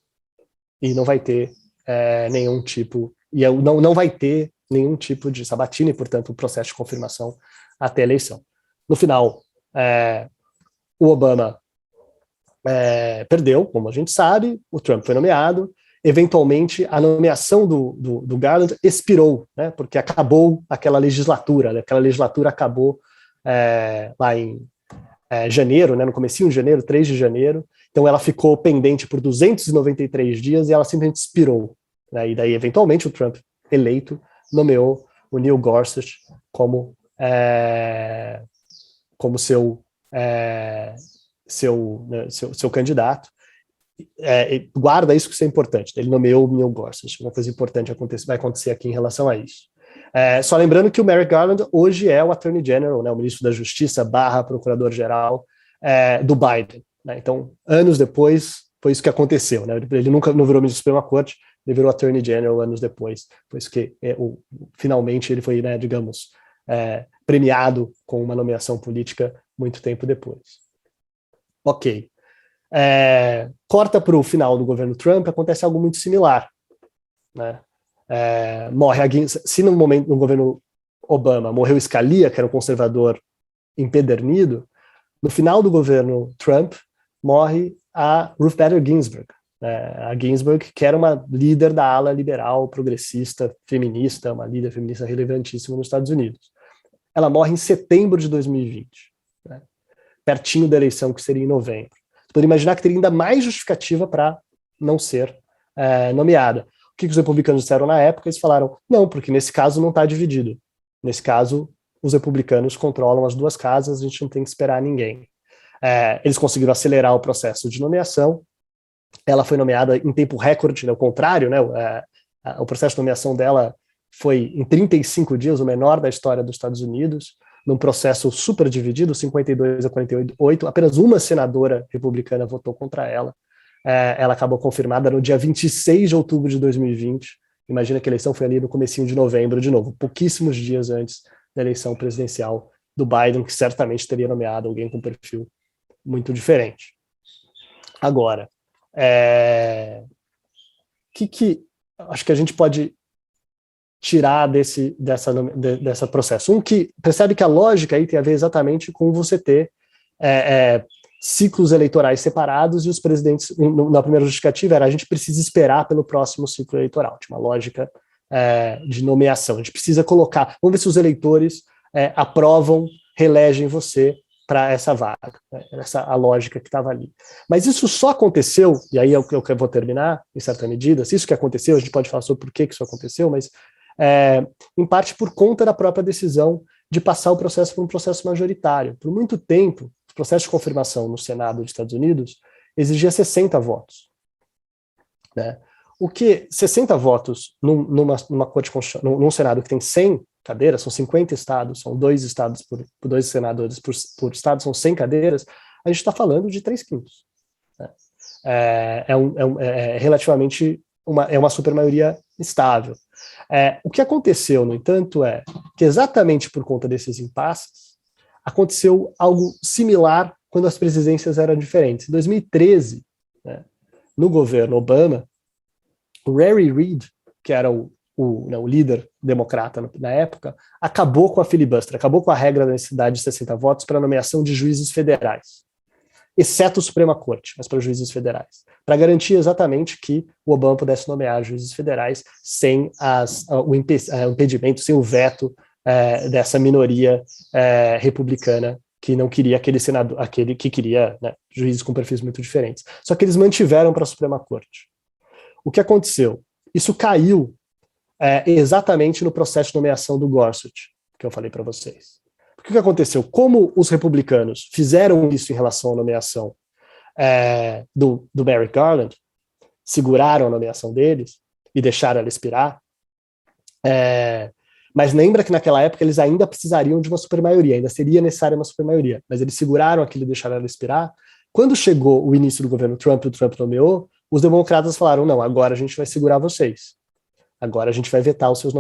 e não vai ter nenhum tipo, não vai ter nenhum tipo de sabatina, e, portanto, o processo de confirmação até a eleição. No final, o Obama perdeu, como a gente sabe, o Trump foi nomeado, eventualmente a nomeação do Garland expirou, né, porque acabou aquela legislatura, né, aquela legislatura acabou lá em janeiro, né, no comecinho de janeiro, 3 de janeiro, então ela ficou pendente por 293 dias e ela simplesmente expirou, né, e daí eventualmente o Trump, eleito, nomeou o Neil Gorsuch como seu candidato. Guarda isso, que isso é importante. Ele nomeou o Neil Gorsuch. Uma coisa importante vai acontecer aqui em relação a isso. Só lembrando que o Merrick Garland hoje é o Attorney General, né, o ministro da Justiça / Procurador-Geral do Biden. Né? Então, anos depois, foi isso que aconteceu. Né? Ele nunca não virou ministro da Suprema Corte, ele virou Attorney General anos depois, pois que finalmente ele foi, né, digamos, premiado com uma nomeação política muito tempo depois. Ok. Corta para o final do governo Trump, acontece algo muito similar. Né? Morre se no governo Obama morreu Scalia, que era um conservador empedernido, no final do governo Trump morre a Ruth Bader Ginsburg. A Ginsburg, que era uma líder da ala liberal, progressista, feminista, uma líder feminista relevantíssima nos Estados Unidos. Ela morre em setembro de 2020, né? Pertinho da eleição, que seria em novembro. Você poderia imaginar que teria ainda mais justificativa para não ser nomeada. O que os republicanos disseram na época? Eles falaram, não, porque nesse caso não está dividido. Nesse caso, os republicanos controlam as duas casas, a gente não tem que esperar ninguém. Eles conseguiram acelerar o processo de nomeação. Ela foi nomeada em tempo recorde, né, ao contrário, né, o processo de nomeação dela foi em 35 dias, o menor da história dos Estados Unidos, num processo super dividido, 52 a 48, apenas uma senadora republicana votou contra ela. Ela acabou confirmada no dia 26 de outubro de 2020. Imagina que a eleição foi ali no comecinho de novembro, de novo, pouquíssimos dias antes da eleição presidencial do Biden, que certamente teria nomeado alguém com um perfil muito diferente. Agora, acho que a gente pode tirar dessa processo? Que percebe que a lógica aí tem a ver exatamente com você ter ciclos eleitorais separados, e os presidentes, na primeira justificativa, a gente precisa esperar pelo próximo ciclo eleitoral. Tinha uma lógica de nomeação. A gente precisa colocar, vamos ver se os eleitores aprovam, reelegem você para essa vaga. A lógica que estava ali. Mas isso só aconteceu, e aí é o que eu vou terminar, em certa medida, se isso que aconteceu, a gente pode falar sobre por que isso aconteceu, mas em parte por conta da própria decisão de passar o processo por um processo majoritário. Por muito tempo, o processo de confirmação no Senado dos Estados Unidos exigia 60 votos. Né? O que 60 votos numa corte constitucional, num Senado que tem 100 cadeiras, são 50 estados, são 2 estados por 2 senadores por estado, são 100 cadeiras, a gente está falando de 3/5. Né? Relativamente uma supermaioria estável. O que aconteceu, no entanto, é que exatamente por conta desses impasses, aconteceu algo similar quando as presidências eram diferentes. Em 2013, né, no governo Obama, o Harry Reid, que era o líder democrata na época, acabou com a filibuster, acabou com a regra da necessidade de 60 votos para a nomeação de juízes federais, exceto a Suprema Corte, mas para juízes federais, para garantir exatamente que o Obama pudesse nomear juízes federais sem o impedimento, sem o veto dessa minoria republicana que não queria aquele que queria, né, juízes com perfis muito diferentes. Só que eles mantiveram para a Suprema Corte. O que aconteceu? Isso caiu exatamente no processo de nomeação do Gorsuch, que eu falei para vocês. O que aconteceu? Como os republicanos fizeram isso em relação à nomeação do Merrick Garland, seguraram a nomeação deles e deixaram ela expirar, Mas lembra que naquela época eles ainda precisariam de uma supermaioria, ainda seria necessária uma supermaioria, mas eles seguraram aquilo e deixaram ela expirar. Quando chegou o início do governo Trump e o Trump nomeou, os democratas falaram, não, agora a gente vai segurar vocês. Agora a gente vai vetar os seus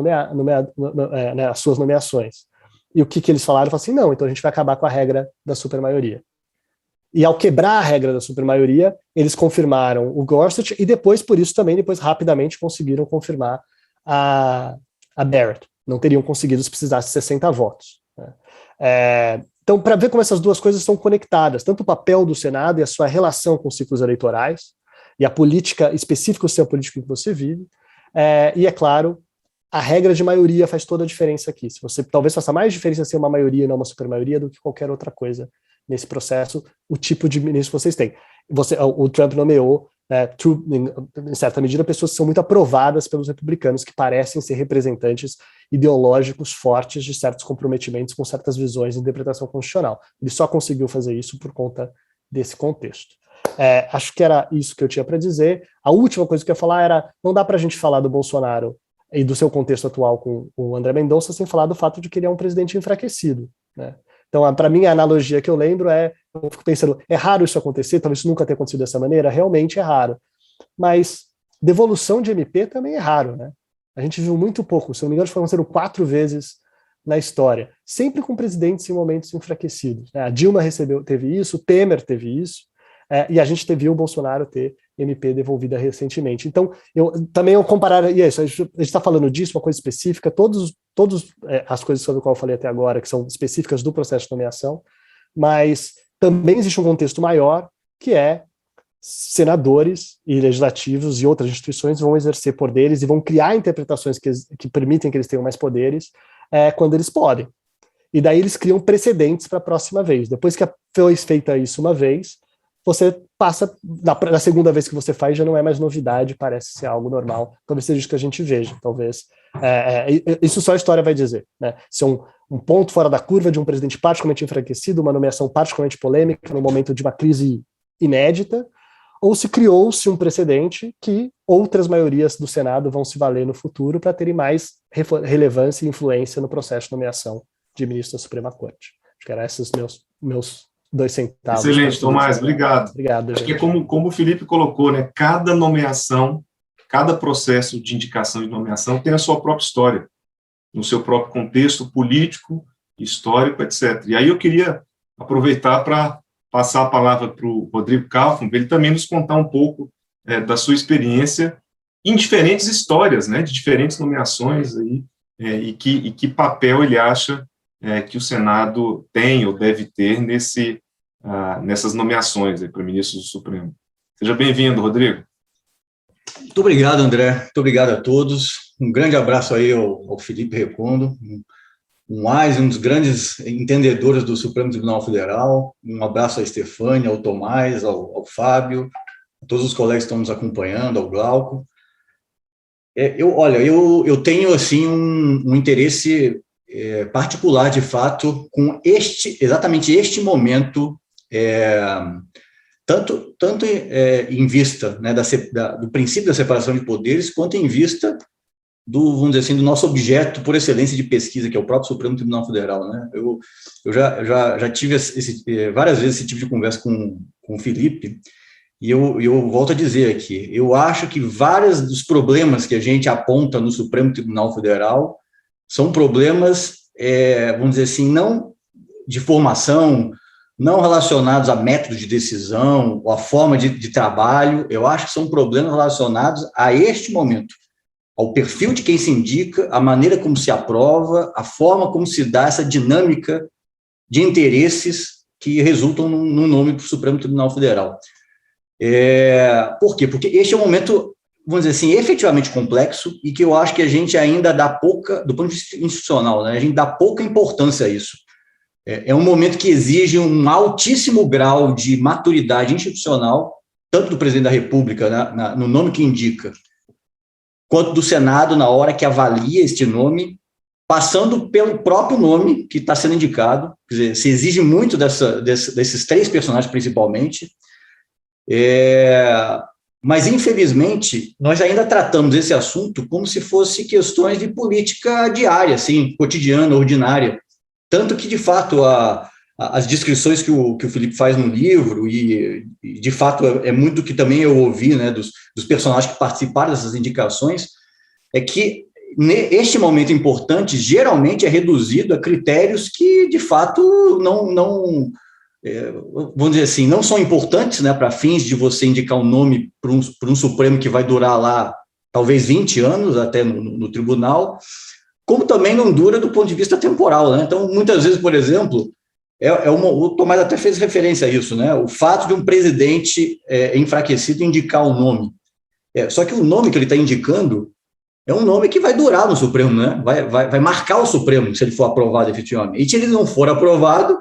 as suas nomeações. E o que eles falaram? Falaram assim, não, então a gente vai acabar com a regra da supermaioria. E ao quebrar a regra da supermaioria, eles confirmaram o Gorsuch e depois, por isso também, depois rapidamente conseguiram confirmar a Barrett. Não teriam conseguido se precisasse de 60 votos. Né? Então, para ver como essas duas coisas são conectadas, tanto o papel do Senado e a sua relação com ciclos eleitorais, e a política específica, o sistema político em que você vive, e, é claro, a regra de maioria faz toda a diferença aqui. Se você talvez faça mais diferença ser uma maioria e não uma supermaioria do que qualquer outra coisa nesse processo, o tipo de ministro que vocês têm. O Trump nomeou, em certa medida, pessoas que são muito aprovadas pelos republicanos, que parecem ser representantes ideológicos fortes de certos comprometimentos com certas visões de interpretação constitucional. Ele só conseguiu fazer isso por conta desse contexto. Acho que era isso que eu tinha para dizer. A última coisa que eu ia falar era, não dá para a gente falar do Bolsonaro e do seu contexto atual com o André Mendonça sem falar do fato de que ele é um presidente enfraquecido, né? Então, para mim, a analogia que eu lembro eu fico pensando, é raro isso acontecer, talvez isso nunca tenha acontecido dessa maneira, realmente é raro. Mas devolução de MP também é raro, né? A gente viu muito pouco, se não me engano, aconteceram 4 vezes na história, sempre com presidentes em momentos enfraquecidos. A Dilma teve isso, o Temer teve isso, e a gente viu o Bolsonaro ter MP devolvida recentemente. Então, eu compararia isso, a gente está falando disso, uma coisa específica, todas as coisas sobre as quais eu falei até agora, que são específicas do processo de nomeação, mas também existe um contexto maior, que é senadores e legislativos e outras instituições vão exercer poderes e vão criar interpretações que permitem que eles tenham mais poderes quando eles podem. E daí eles criam precedentes para a próxima vez. Depois que foi feita isso uma vez, você passa, na segunda vez que você faz, já não é mais novidade, parece ser algo normal. Talvez seja isso que a gente veja, talvez. Isso só a história vai dizer, né? Se um ponto fora da curva de um presidente particularmente enfraquecido, uma nomeação particularmente polêmica, no momento de uma crise inédita, ou se criou-se um precedente que outras maiorias do Senado vão se valer no futuro para terem mais relevância e influência no processo de nomeação de ministro da Suprema Corte. Acho que eram esses meus 2 centavos. Excelente, Tomás, obrigado. Obrigado. Acho que é como o Felipe colocou, né? Cada nomeação, cada processo de indicação e nomeação tem a sua própria história, no seu próprio contexto político, histórico, etc. E aí eu queria aproveitar para passar a palavra para o Rodrigo Kaufmann, para ele também nos contar um pouco da sua experiência em diferentes histórias, né? De diferentes nomeações aí, e que papel ele acha que o Senado tem ou deve ter nessas nomeações para ministros do Supremo. Seja bem-vindo, Rodrigo. Muito obrigado, André. Muito obrigado a todos. Um grande abraço aí ao Felipe Recondo, um dos grandes entendedores do Supremo Tribunal Federal. Um abraço à Estefânia, ao Tomás, ao Fábio, a todos os colegas que estão nos acompanhando, ao Glauco. Eu tenho assim um interesse particular, de fato, com exatamente este momento, tanto em vista, né, do princípio da separação de poderes, quanto em vista vamos dizer assim, do nosso objeto por excelência de pesquisa, que é o próprio Supremo Tribunal Federal, né? Eu já tive várias vezes esse tipo de conversa com o Felipe, e eu volto a dizer aqui, eu acho que vários dos problemas que a gente aponta no Supremo Tribunal Federal são problemas, vamos dizer assim, não de formação, não relacionados a métodos de decisão, ou a forma de trabalho. Eu acho que são problemas relacionados a este momento, ao perfil de quem se indica, a maneira como se aprova, a forma como se dá essa dinâmica de interesses que resultam no nome do Supremo Tribunal Federal. Por quê? Porque este é um momento, vamos dizer assim, efetivamente complexo e que eu acho que a gente ainda dá pouca, do ponto de vista institucional, né, a gente dá pouca importância a isso. É um momento que exige um altíssimo grau de maturidade institucional, tanto do presidente da República, no nome que indica, quanto do Senado na hora que avalia este nome, passando pelo próprio nome que está sendo indicado. Quer dizer, se exige muito desses 3 personagens, principalmente. Mas, infelizmente, nós ainda tratamos esse assunto como se fosse questões de política diária, assim, cotidiana, ordinária. Tanto que, de fato, as descrições que o Felipe faz no livro, e de fato é muito do que também eu ouvi, né, dos personagens que participaram dessas indicações, é que este momento importante geralmente é reduzido a critérios que, de fato, vamos dizer assim, não são importantes, né, para fins de você indicar um nome para um Supremo que vai durar lá talvez 20 anos até no tribunal, como também não dura do ponto de vista temporal, né? Então, muitas vezes, por exemplo, o Tomás até fez referência a isso, né? O fato de um presidente enfraquecido indicar um nome. Só que o nome que ele está indicando é um nome que vai durar no Supremo, né? Vai marcar o Supremo, se ele for aprovado efetivamente. E se ele não for aprovado,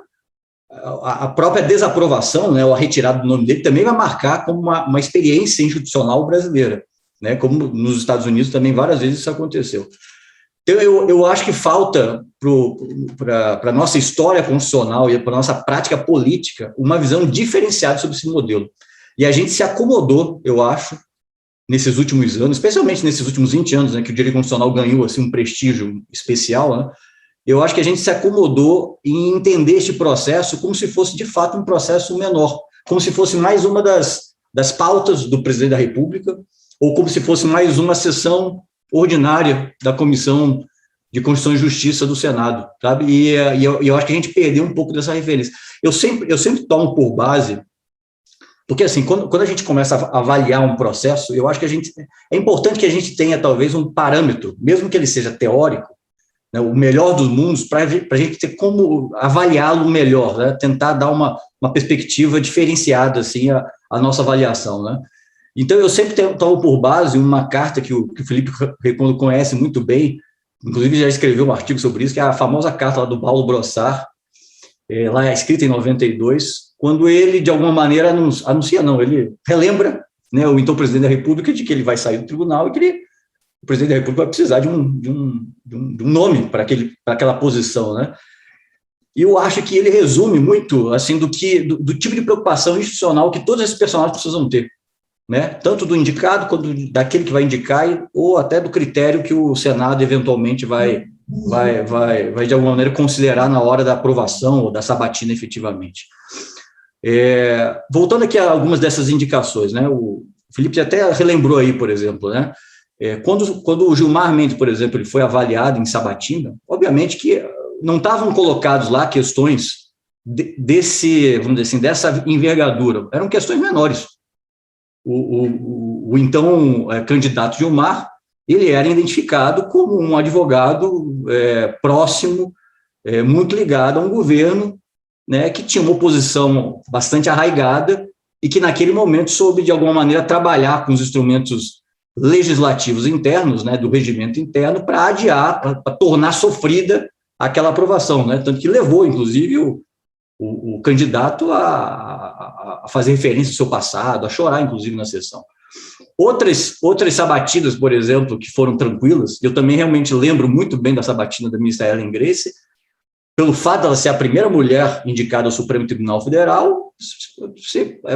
a própria desaprovação, né, ou a retirada do nome dele, também vai marcar como uma experiência institucional brasileira, né? Como nos Estados Unidos também várias vezes isso aconteceu. Então, eu acho que falta para a nossa história constitucional e para a nossa prática política uma visão diferenciada sobre esse modelo. E a gente se acomodou, eu acho, nesses últimos anos, especialmente nesses últimos 20 anos, né, que o direito constitucional ganhou assim, um prestígio especial, né, eu acho que a gente se acomodou em entender este processo como se fosse, de fato, um processo menor, como se fosse mais uma das pautas do presidente da República, ou como se fosse mais uma sessão ordinária da Comissão de Constituição e Justiça do Senado, sabe? E eu acho que a gente perdeu um pouco dessa referência. Eu sempre tomo por base, porque assim, quando a gente começa a avaliar um processo, eu acho que é importante que a gente tenha talvez um parâmetro, mesmo que ele seja teórico, né, o melhor dos mundos, para a gente ter como avaliá-lo melhor, né, tentar dar uma perspectiva diferenciada assim, a nossa avaliação, né? Então, eu sempre tomo por base uma carta que o Felipe Recondo conhece muito bem, inclusive já escreveu um artigo sobre isso, que é a famosa carta lá do Paulo Brossard, lá escrita em 92, quando ele, de alguma maneira, ele relembra, né, o então presidente da República de que ele vai sair do tribunal e que o presidente da República vai precisar de um nome para aquela posição, né? E eu acho que ele resume muito assim, do tipo de preocupação institucional que todos esses personagens precisam ter, né? Tanto do indicado quanto daquele que vai indicar, ou até do critério que o Senado eventualmente vai de alguma maneira considerar na hora da aprovação ou da sabatina efetivamente. Voltando aqui a algumas dessas indicações, né? O Felipe até relembrou aí, por exemplo, né? Quando o Gilmar Mendes, por exemplo, ele foi avaliado em sabatina, obviamente que não estavam colocados lá questões vamos dizer assim, dessa envergadura, eram questões menores. O então candidato Gilmar, ele era identificado como um advogado próximo, muito ligado a um governo, né, que tinha uma oposição bastante arraigada e que naquele momento soube, de alguma maneira, trabalhar com os instrumentos legislativos internos, né, do regimento interno, para adiar, para tornar sofrida aquela aprovação, né, tanto que levou, inclusive, o candidato a fazer referência ao seu passado, a chorar, inclusive, na sessão. Outras sabatinas, por exemplo, que foram tranquilas, eu também realmente lembro muito bem da sabatina da ministra Ellen Grace, pelo fato de ela ser a primeira mulher indicada ao Supremo Tribunal Federal,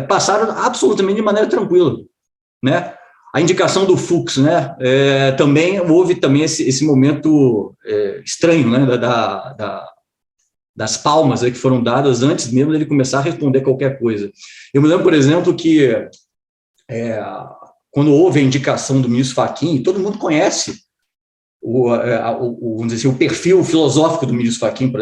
passaram absolutamente de maneira tranquila, né? A indicação do Fux, né? Também houve também esse momento estranho, né? Das palmas que foram dadas antes mesmo dele começar a responder qualquer coisa. Eu me lembro, por exemplo, que quando houve a indicação do ministro Fachin, todo mundo conhece vamos dizer assim, o perfil filosófico do ministro Fachin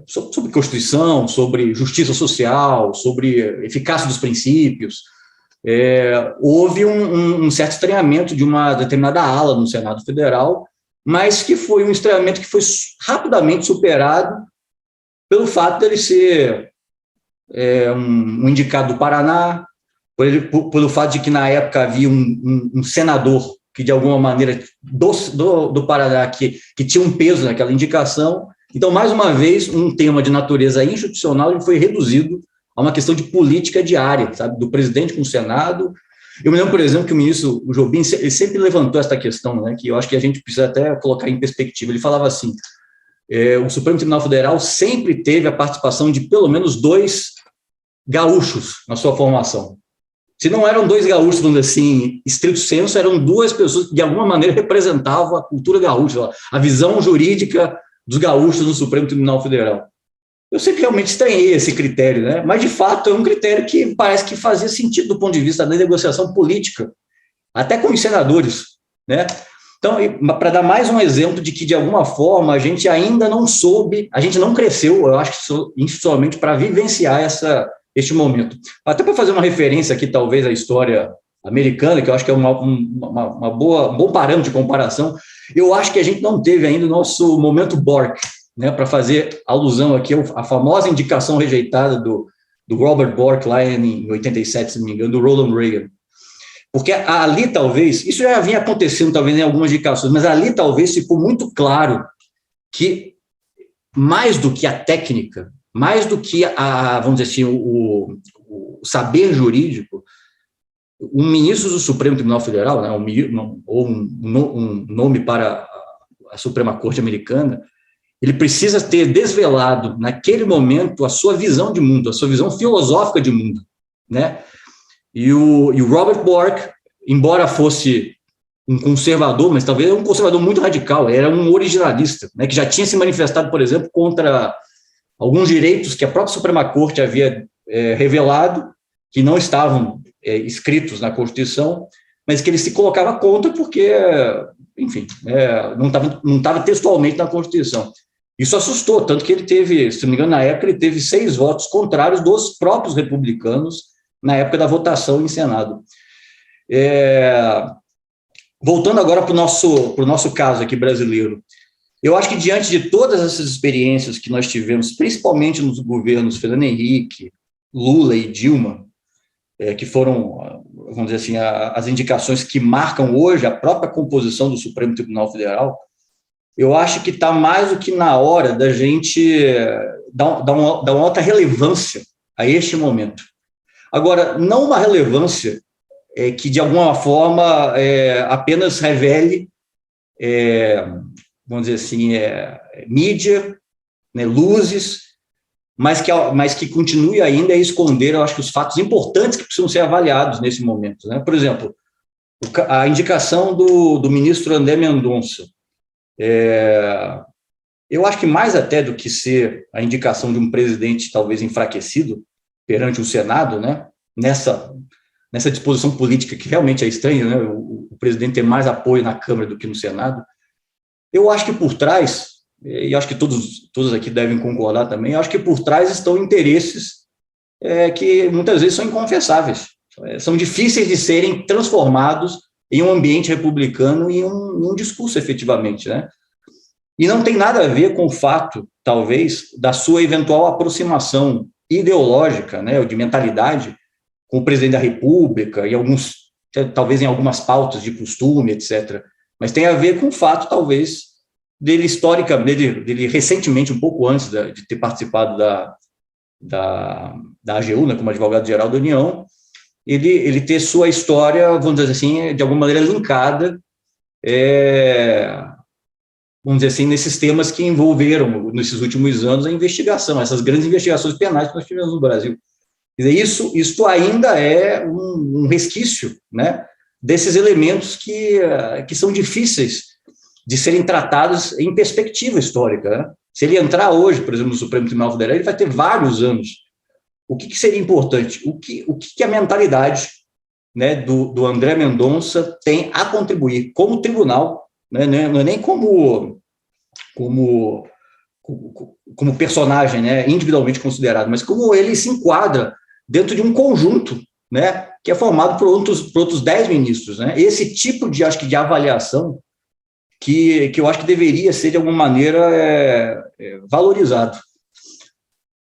sobre Constituição, sobre justiça social, sobre eficácia dos princípios. Houve um certo estranhamento de uma determinada ala no Senado Federal, mas que foi um estranhamento que foi rapidamente superado pelo fato dele ser um indicado do Paraná, pelo fato de que, na época, havia um senador que, de alguma maneira, do Paraná, que tinha um peso naquela indicação. Então, mais uma vez, um tema de natureza institucional ele foi reduzido a uma questão de política diária, sabe, do presidente com o Senado. Eu me lembro, por exemplo, que o ministro Jobim ele sempre levantou essa questão, né, que eu acho que a gente precisa até colocar em perspectiva. Ele falava assim, o Supremo Tribunal Federal sempre teve a participação de pelo menos 2 gaúchos na sua formação. Se não eram dois gaúchos, vamos dizer assim, estrito senso, eram duas pessoas que, de alguma maneira, representavam a cultura gaúcha, a visão jurídica dos gaúchos no Supremo Tribunal Federal. Eu sempre realmente estranhei esse critério, né? Mas, de fato, é um critério que parece que fazia sentido do ponto de vista da negociação política, até com os senadores, né? Então, para dar mais um exemplo de que, de alguma forma, a gente ainda não soube, a gente não cresceu, eu acho que institucionalmente, para vivenciar este momento. Até para fazer uma referência aqui, talvez, à história americana, que eu acho que é um bom parâmetro de comparação, eu acho que a gente não teve ainda o nosso momento Bork, né, para fazer alusão aqui à famosa indicação rejeitada do Robert Bork, lá em 87, se não me engano, do Ronald Reagan. Porque ali, talvez, isso já vinha acontecendo, talvez, em algumas indicações, mas ali, talvez, ficou muito claro que, mais do que a técnica, mais do que, vamos dizer assim, o saber jurídico, um ministro do Supremo Tribunal Federal, né, ou um nome para a Suprema Corte Americana, ele precisa ter desvelado, naquele momento, a sua visão de mundo, a sua visão filosófica de mundo, né? E o Robert Bork, embora fosse um conservador, mas talvez um conservador muito radical, era um originalista, né, que já tinha se manifestado, por exemplo, contra alguns direitos que a própria Suprema Corte havia revelado, que não estavam escritos na Constituição, mas que ele se colocava contra porque, enfim, não estava textualmente na Constituição. Isso assustou, tanto que ele teve, se não me engano, na época, ele teve 6 votos contrários dos próprios republicanos na época da votação em Senado. Voltando agora para o nosso caso aqui brasileiro, eu acho que diante de todas essas experiências que nós tivemos, principalmente nos governos Fernando Henrique, Lula e Dilma, que foram, vamos dizer assim, as indicações que marcam hoje a própria composição do Supremo Tribunal Federal, eu acho que está mais do que na hora da gente dar uma alta relevância a este momento. Agora, não uma relevância que, de alguma forma, apenas revele, vamos dizer assim, mídia, né, luzes, mas que continue ainda a esconder, eu acho que os fatos importantes que precisam ser avaliados nesse momento, né? Por exemplo, a indicação do ministro André Mendonça. Eu acho que mais até do que ser a indicação de um presidente talvez enfraquecido perante o Senado, né, nessa disposição política que realmente é estranha, né, o presidente ter mais apoio na Câmara do que no Senado, eu acho que por trás, e acho que todos aqui devem concordar também, eu acho que por trás estão interesses que muitas vezes são inconfessáveis, são difíceis de serem transformados em um ambiente republicano e um discurso, efetivamente, né? E não tem nada a ver com o fato, talvez, da sua eventual aproximação ideológica, né, ou de mentalidade, com o presidente da República, talvez em algumas pautas de costume, etc. Mas tem a ver com o fato, talvez, dele recentemente, um pouco antes de ter participado da AGU, né, como advogado-geral da União, ele ter sua história, vamos dizer assim, de alguma maneira linkada, vamos dizer assim, nesses temas que envolveram, nesses últimos anos, a investigação, essas grandes investigações penais que nós tivemos no Brasil. Quer dizer, isso ainda é um resquício, né, desses elementos que são difíceis de serem tratados em perspectiva histórica, né? Se ele entrar hoje, por exemplo, no Supremo Tribunal Federal, ele vai ter vários anos. O que seria importante? O que a mentalidade, né, do André Mendonça tem a contribuir como tribunal, né, não é nem como personagem, né, individualmente considerado, mas como ele se enquadra dentro de um conjunto, né, que é formado por outros 10 ministros, né? Esse tipo de avaliação que eu acho que deveria ser, de alguma maneira, valorizado.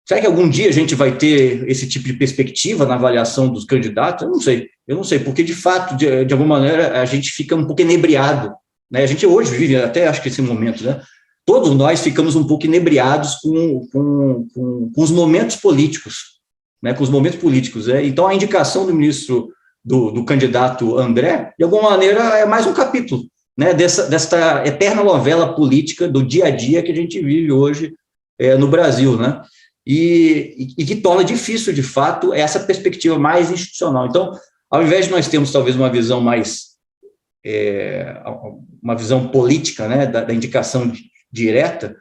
Será que algum dia a gente vai ter esse tipo de perspectiva na avaliação dos candidatos? Eu não sei, porque, de fato, de alguma maneira, a gente fica um pouco inebriado, né? A gente hoje vive, até acho que esse momento, né? Todos nós ficamos um pouco inebriados com os momentos políticos, né? Com os momentos políticos, né? Então, a indicação do ministro, do candidato André, de alguma maneira, é mais um capítulo, né, desta eterna novela política do dia a dia que a gente vive hoje no Brasil, né? E que torna difícil, de fato, essa perspectiva mais institucional. Então, ao invés de nós termos talvez uma visão mais, uma visão política, né, da indicação direta,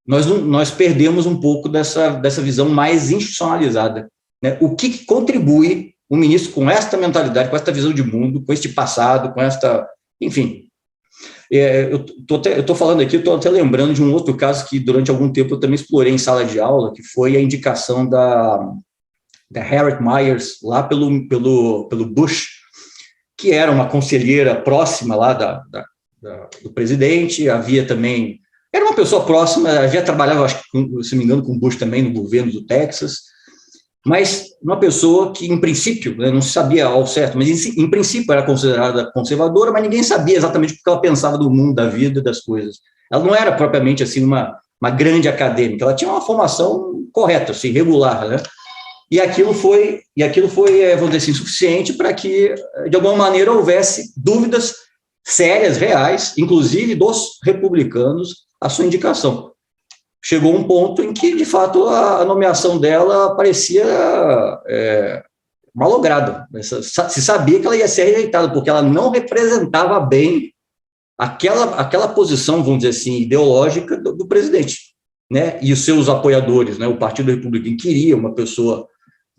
nós perdemos um pouco dessa visão mais institucionalizada, né? O que contribui um ministro com esta mentalidade, com esta visão de mundo, com este passado, com esta, enfim. Eu estou falando aqui, estou até lembrando de um outro caso que durante algum tempo eu também explorei em sala de aula, que foi a indicação da Harriet Miers lá pelo Bush, que era uma conselheira próxima lá do presidente, havia também, era uma pessoa próxima, havia trabalhado, acho que, se não me engano, com o Bush também no governo do Texas, mas uma pessoa que, em princípio, não se sabia ao certo, mas em princípio era considerada conservadora, mas ninguém sabia exatamente o que ela pensava do mundo, da vida, das coisas. Ela não era propriamente assim uma grande acadêmica, ela tinha uma formação correta, assim, regular, né? E aquilo foi, vamos dizer assim, suficiente para que, de alguma maneira, houvesse dúvidas sérias, reais, inclusive dos republicanos, a sua indicação. Chegou um ponto em que, de fato, a nomeação dela parecia malograda. Se sabia que ela ia ser rejeitada, porque ela não representava bem aquela posição, vamos dizer assim, ideológica do presidente, né? E os seus apoiadores, né? O Partido Republicano queria uma pessoa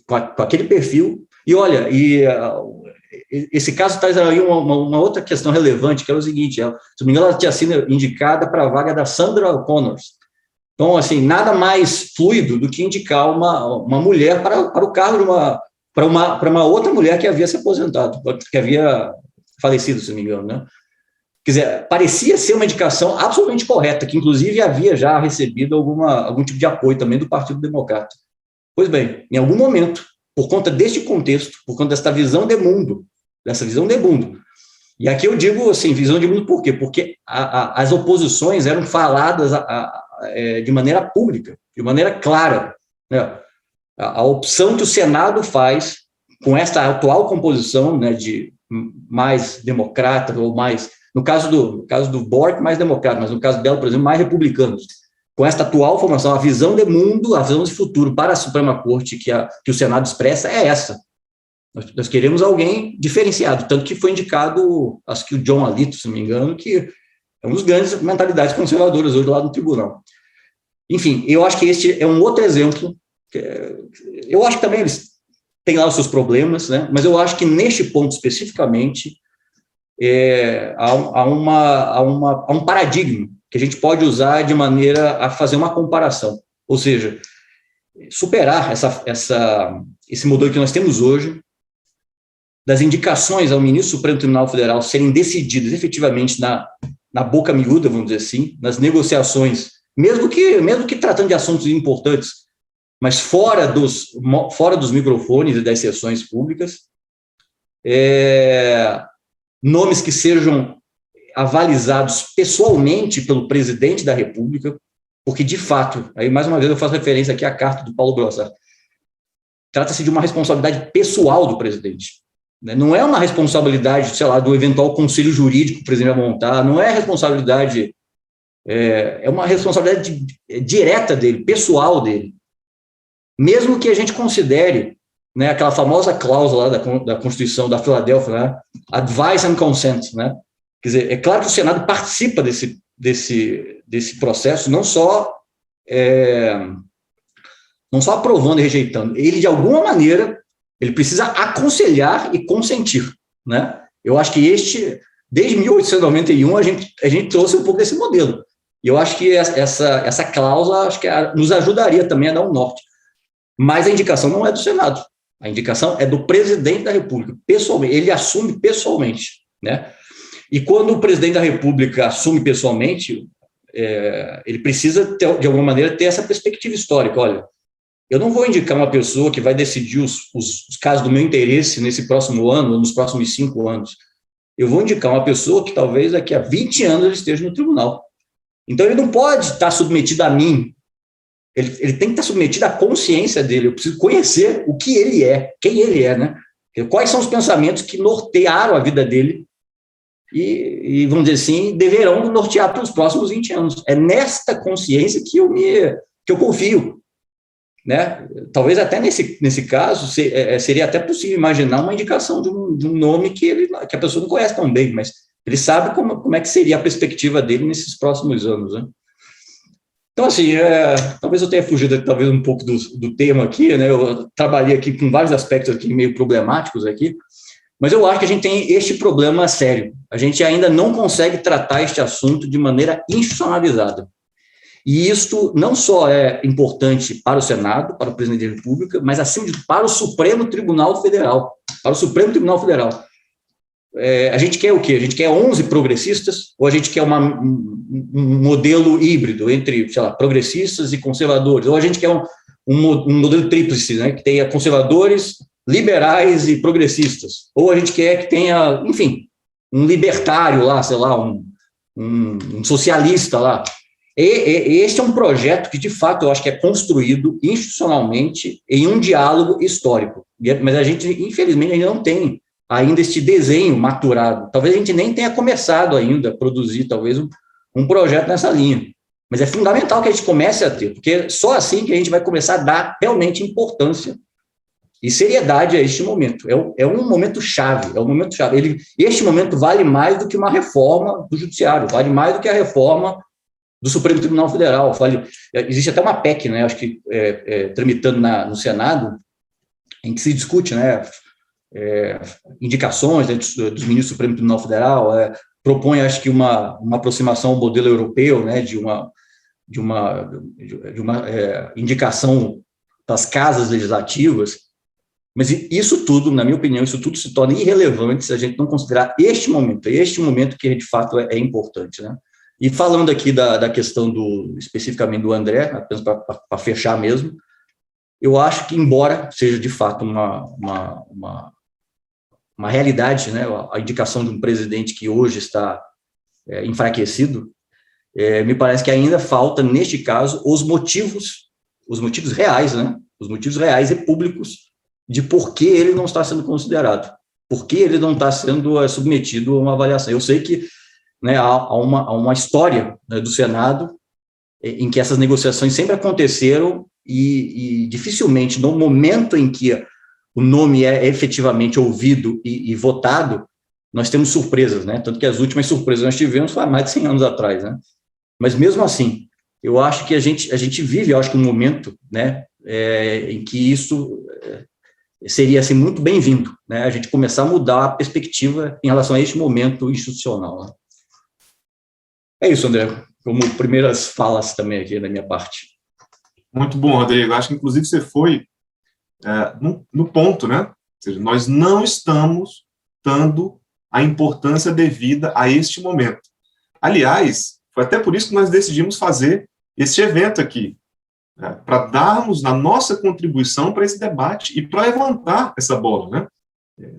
com aquele perfil. E, olha, esse caso traz aí uma outra questão relevante, que é o seguinte, se não me engano, ela tinha sido indicada para a vaga da Sandra Connors. Então, assim, nada mais fluido do que indicar uma mulher para o cargo para uma outra mulher que havia se aposentado, que havia falecido, se não me engano, né? Quer dizer, parecia ser uma indicação absolutamente correta, que inclusive havia já recebido algum tipo de apoio também do Partido Democrata. Pois bem, em algum momento, por conta deste contexto, por conta dessa visão de mundo, e aqui eu digo assim, visão de mundo por quê? Porque as oposições eram faladas de maneira pública, de maneira clara, né? A opção que o Senado faz com esta atual composição, né, de mais democrata, ou mais, no caso do Bort, mais democrata, mas no caso dela, por exemplo, mais republicanos. Com esta atual formação, a visão de mundo, a visão de futuro para a Suprema Corte que o Senado expressa é essa. Nós queremos alguém diferenciado, tanto que foi indicado, acho que o John Alito, se não me engano, que é um dos grandes mentalidades conservadoras hoje lá no tribunal. Enfim, eu acho que este é um outro exemplo. Eu acho que também eles têm lá os seus problemas, né? Mas eu acho que neste ponto especificamente há um paradigma que a gente pode usar de maneira a fazer uma comparação. Ou seja, superar esse modelo que nós temos hoje, das indicações ao ministro do Supremo Tribunal Federal serem decididas efetivamente na boca miúda, vamos dizer assim, nas negociações, mesmo que tratando de assuntos importantes, mas fora dos microfones e das sessões públicas, nomes que sejam avalizados pessoalmente pelo presidente da República, porque, de fato, aí mais uma vez eu faço referência aqui à carta do Paulo Grossar, trata-se de uma responsabilidade pessoal do presidente. Não é uma responsabilidade, sei lá, do eventual conselho jurídico que o presidente vai montar, não é responsabilidade, é uma responsabilidade direta dele, pessoal dele. Mesmo que a gente considere, né, aquela famosa cláusula lá da Constituição da Filadélfia, né, advice and consent, né? Quer dizer, é claro que o Senado participa desse processo, não só aprovando e rejeitando. Ele, de alguma maneira, ele precisa aconselhar e consentir, né? Eu acho que desde 1891, a gente trouxe um pouco desse modelo. E eu acho que essa cláusula acho que nos ajudaria também a dar um norte. Mas a indicação não é do Senado. A indicação é do presidente da República, pessoalmente. Ele assume pessoalmente, né? E quando o presidente da República assume pessoalmente, ele precisa, de alguma maneira, ter essa perspectiva histórica. Olha, eu não vou indicar uma pessoa que vai decidir os casos do meu interesse nesse próximo ano, ou nos próximos 5 anos. Eu vou indicar uma pessoa que talvez daqui a 20 anos ele esteja no tribunal. Então, ele não pode estar submetido a mim. Ele tem que estar submetido à consciência dele. Eu preciso conhecer o que ele é, quem ele é, né? Quais são os pensamentos que nortearam a vida dele e vamos dizer assim, deverão nortear para os próximos 20 anos. É nesta consciência que eu confio. né? Talvez até nesse caso seria até possível imaginar uma indicação de um nome que a pessoa não conhece tão bem, mas ele sabe como é que seria a perspectiva dele nesses próximos anos, né? Então, assim, talvez eu tenha fugido talvez um pouco do tema aqui, né? Eu trabalhei aqui com vários aspectos aqui meio problemáticos aqui, mas eu acho que a gente tem este problema sério. A gente ainda não consegue tratar este assunto de maneira institucionalizada. E isto não só é importante para o Senado, para o presidente da República, mas, acima de tudo, para o Supremo Tribunal Federal. Para o Supremo Tribunal Federal. A gente quer o quê? A gente quer 11 progressistas ou a gente quer um modelo híbrido entre, sei lá, progressistas e conservadores? Ou a gente quer um modelo tríplice, né, que tenha conservadores, liberais e progressistas? Ou a gente quer que tenha, enfim, um libertário lá, sei lá, um socialista lá? Este é um projeto que, de fato, eu acho que é construído institucionalmente em um diálogo histórico. Mas a gente, infelizmente, ainda não tem ainda este desenho maturado. Talvez a gente nem tenha começado ainda a produzir, talvez, um projeto nessa linha. Mas é fundamental que a gente comece a ter, porque só assim que a gente vai começar a dar realmente importância e seriedade a este momento. É um momento chave, é um momento chave. Este momento vale mais do que uma reforma do judiciário, vale mais do que a reforma do Supremo Tribunal Federal. Existe até uma PEC, né, acho que tramitando no Senado, em que se discute, né, indicações, né, dos ministros do Supremo Tribunal Federal, propõe, acho que, uma aproximação ao modelo europeu, né, de uma indicação das casas legislativas. Mas isso tudo, na minha opinião, isso tudo se torna irrelevante se a gente não considerar este momento que, de fato, é importante, né? E falando aqui da questão especificamente do André, apenas para fechar mesmo, eu acho que, embora seja, de fato, uma realidade, né, a indicação de um presidente que hoje está enfraquecido, me parece que ainda falta, neste caso, os motivos reais, né, os motivos reais e públicos de por que ele não está sendo considerado, por que ele não está sendo submetido a uma avaliação. Eu sei que, né, há uma história, né, do Senado em que essas negociações sempre aconteceram e dificilmente, no momento em que o nome é efetivamente ouvido e votado, nós temos surpresas, né? Tanto que as últimas surpresas nós tivemos foi há mais de 100 anos atrás, né? Mas mesmo assim, eu acho que a gente vive, eu acho que um momento, né, em que isso seria, assim, muito bem-vindo, né? A gente começar a mudar a perspectiva em relação a este momento institucional, né? É isso, André, como primeiras falas também aqui da minha parte. Muito bom, Rodrigo. Acho que, inclusive, você foi no ponto, né? Ou seja, nós não estamos dando a importância devida a este momento. Aliás, foi até por isso que nós decidimos fazer este evento aqui, para darmos a nossa contribuição para esse debate e para levantar essa bola, né?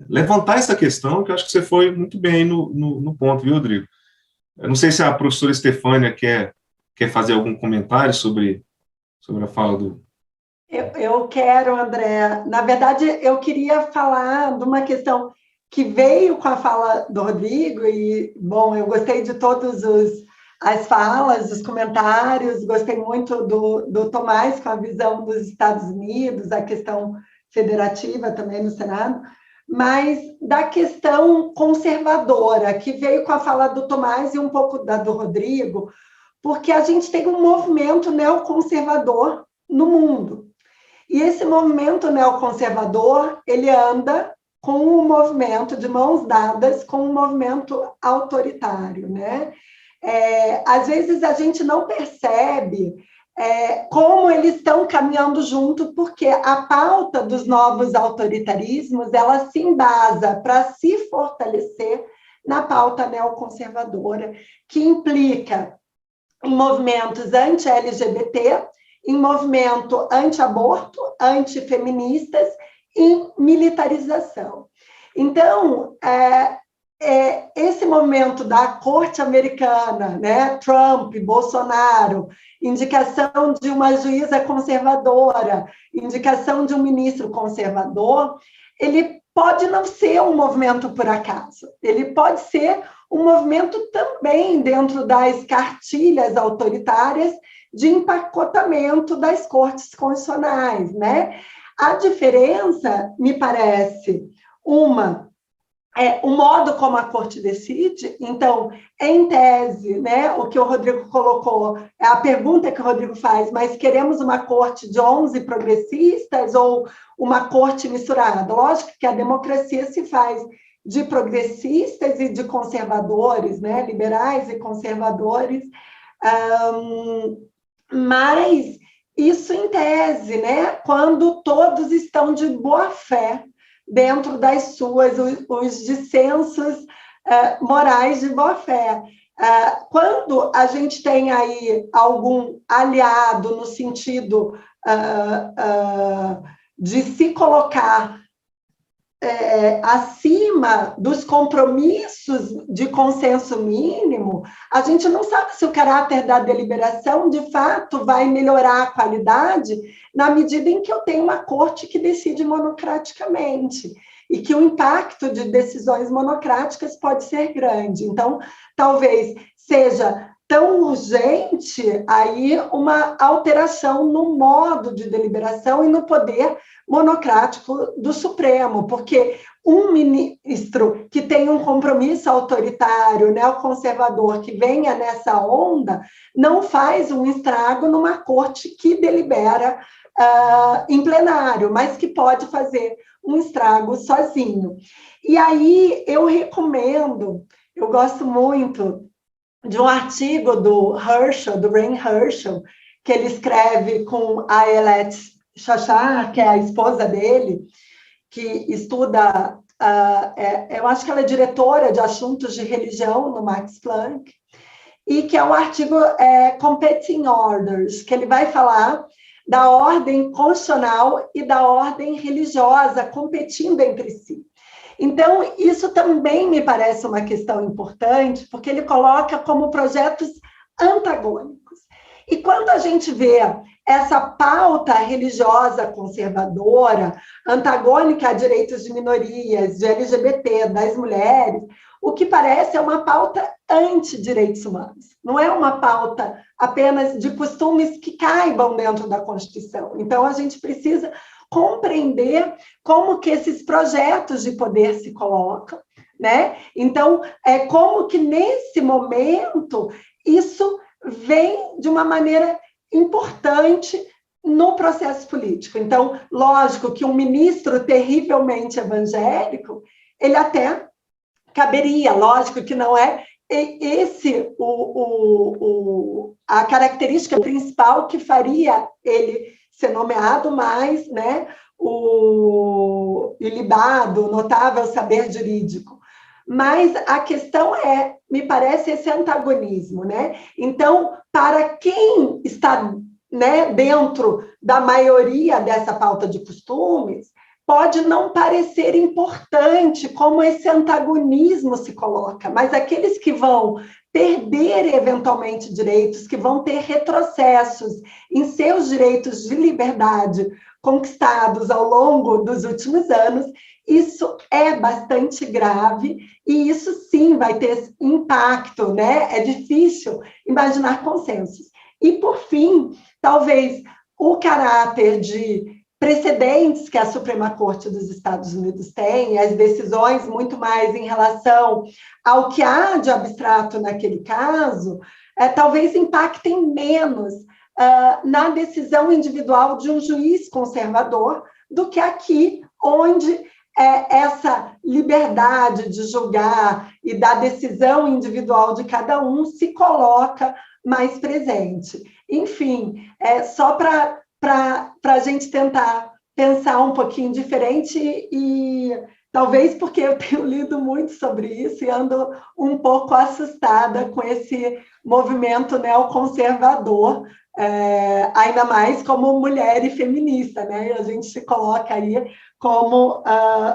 Levantar essa questão, que eu acho que você foi muito bem no ponto, viu, Rodrigo? Eu não sei se a professora Estefânia quer fazer algum comentário sobre a fala do... Eu quero, André. Na verdade, eu queria falar de uma questão que veio com a fala do Rodrigo e, bom, eu gostei de todas as falas, os comentários, gostei muito do Tomás com a visão dos Estados Unidos, a questão federativa também no Senado, mas da questão conservadora, que veio com a fala do Tomás e um pouco da do Rodrigo, porque a gente tem um movimento neoconservador no mundo. E esse movimento neoconservador, ele anda com um movimento de mãos dadas com um movimento autoritário, né? Às vezes a gente não percebe como eles estão caminhando junto, porque a pauta dos novos autoritarismos, ela se embasa para se fortalecer na pauta neoconservadora, que implica em movimentos anti-LGBT, em movimento anti-aborto, antifeministas, em militarização. Então, esse momento da corte americana, né, Trump, Bolsonaro, indicação de uma juíza conservadora, indicação de um ministro conservador, ele pode não ser um movimento por acaso, ele pode ser um movimento também dentro das cartilhas autoritárias de empacotamento das cortes constitucionais, né? A diferença, me parece, o modo como a corte decide. Então, em tese, né, o que o Rodrigo colocou, é a pergunta que o Rodrigo faz, mas queremos uma corte de 11 progressistas ou uma corte misturada? Lógico que a democracia se faz de progressistas e de conservadores, né, liberais e conservadores, mas isso em tese, né, quando todos estão de boa fé dentro das suas, os dissensos morais de boa-fé. Quando a gente tem aí algum aliado no sentido de se colocar acima dos compromissos de consenso mínimo, a gente não sabe se o caráter da deliberação, de fato, vai melhorar a qualidade na medida em que eu tenho uma corte que decide monocraticamente e que o impacto de decisões monocráticas pode ser grande. Então, talvez seja tão urgente aí uma alteração no modo de deliberação e no poder monocrático do Supremo, porque um ministro que tem um compromisso autoritário, neoconservador, que venha nessa onda, não faz um estrago numa corte que delibera em plenário, mas que pode fazer um estrago sozinho. E aí eu recomendo, eu gosto muito de um artigo do Herschel, do Ray Herschel, que ele escreve com a Ayelet Shachar, que é a esposa dele, que estuda, eu acho que ela é diretora de assuntos de religião no Max Planck, e que é um artigo Competing Orders, que ele vai falar da ordem constitucional e da ordem religiosa competindo entre si. Então, isso também me parece uma questão importante, porque ele coloca como projetos antagônicos. E quando a gente vê essa pauta religiosa conservadora, antagônica a direitos de minorias, de LGBT, das mulheres, o que parece é uma pauta anti-direitos humanos. Não é uma pauta apenas de costumes que caibam dentro da Constituição. Então, a gente precisa compreender como que esses projetos de poder se colocam, né? Então, como que nesse momento isso vem de uma maneira importante no processo político. Então, lógico que um ministro terrivelmente evangélico, ele até caberia, lógico que não é esse a característica principal que faria ele ser nomeado, mas, né, o ilibado, notável saber jurídico. Mas a questão me parece, esse antagonismo, né? Então, para quem está, né, dentro da maioria dessa pauta de costumes, pode não parecer importante como esse antagonismo se coloca, mas aqueles que vão perder eventualmente direitos, que vão ter retrocessos em seus direitos de liberdade conquistados ao longo dos últimos anos, isso é bastante grave e isso sim vai ter impacto, né? É difícil imaginar consensos. E, por fim, talvez o caráter de precedentes que a Suprema Corte dos Estados Unidos tem, as decisões muito mais em relação ao que há de abstrato naquele caso, talvez impactem menos na decisão individual de um juiz conservador do que aqui, onde essa liberdade de julgar e da decisão individual de cada um se coloca mais presente. Enfim, só para a gente tentar pensar um pouquinho diferente e talvez porque eu tenho lido muito sobre isso e ando um pouco assustada com esse movimento neoconservador, ainda mais como mulher e feminista, né? A gente se coloca aí como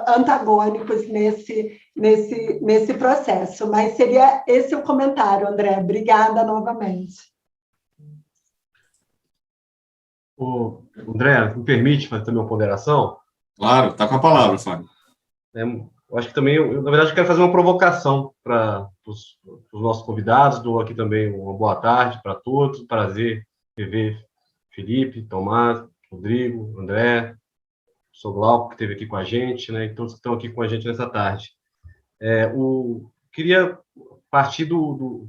antagônicos nesse processo. Mas seria esse o comentário, André. Obrigada novamente. André, me permite fazer também uma ponderação? Claro, está com a palavra, Fábio. Eu acho que também, na verdade, quero fazer uma provocação para os nossos convidados, dou aqui também uma boa tarde para todos, prazer PV, Felipe, Tomás, Rodrigo, André, o professor Glauco, que esteve aqui com a gente, né, e todos que estão aqui com a gente nessa tarde. Queria partir do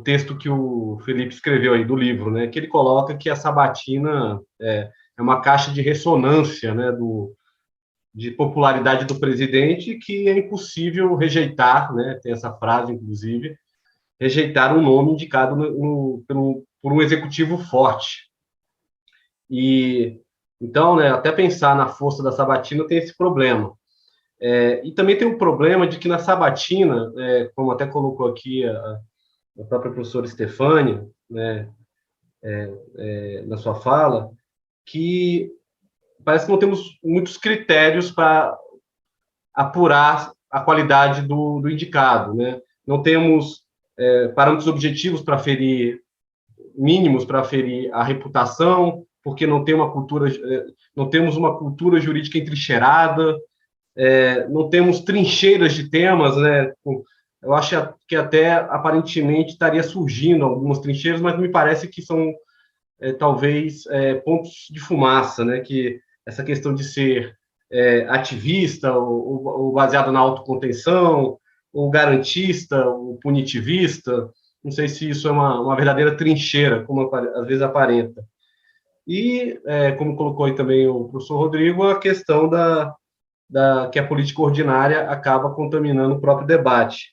texto que o Felipe escreveu aí, do livro, né, que ele coloca que a sabatina é uma caixa de ressonância, né, de popularidade do presidente, que é impossível rejeitar, né, tem essa frase, inclusive, rejeitar um nome indicado por um executivo forte. E, então, né, até pensar na força da sabatina tem esse problema. E também tem um problema de que na sabatina, como até colocou aqui a própria professora Stefânia, né, na sua fala, que parece que não temos muitos critérios para apurar a qualidade do indicado, né? Não temos parâmetros objetivos para aferir, mínimos para aferir a reputação, porque não temos uma cultura jurídica entrincheirada, não temos trincheiras de temas, né? Eu acho que até aparentemente estaria surgindo algumas trincheiras, mas me parece que são talvez pontos de fumaça, né? Que essa questão de ser ativista, ou baseado na autocontenção, ou garantista, ou punitivista, não sei se isso é uma verdadeira trincheira, como às vezes aparenta. E, como colocou aí também o professor Rodrigo, a questão que a política ordinária acaba contaminando o próprio debate.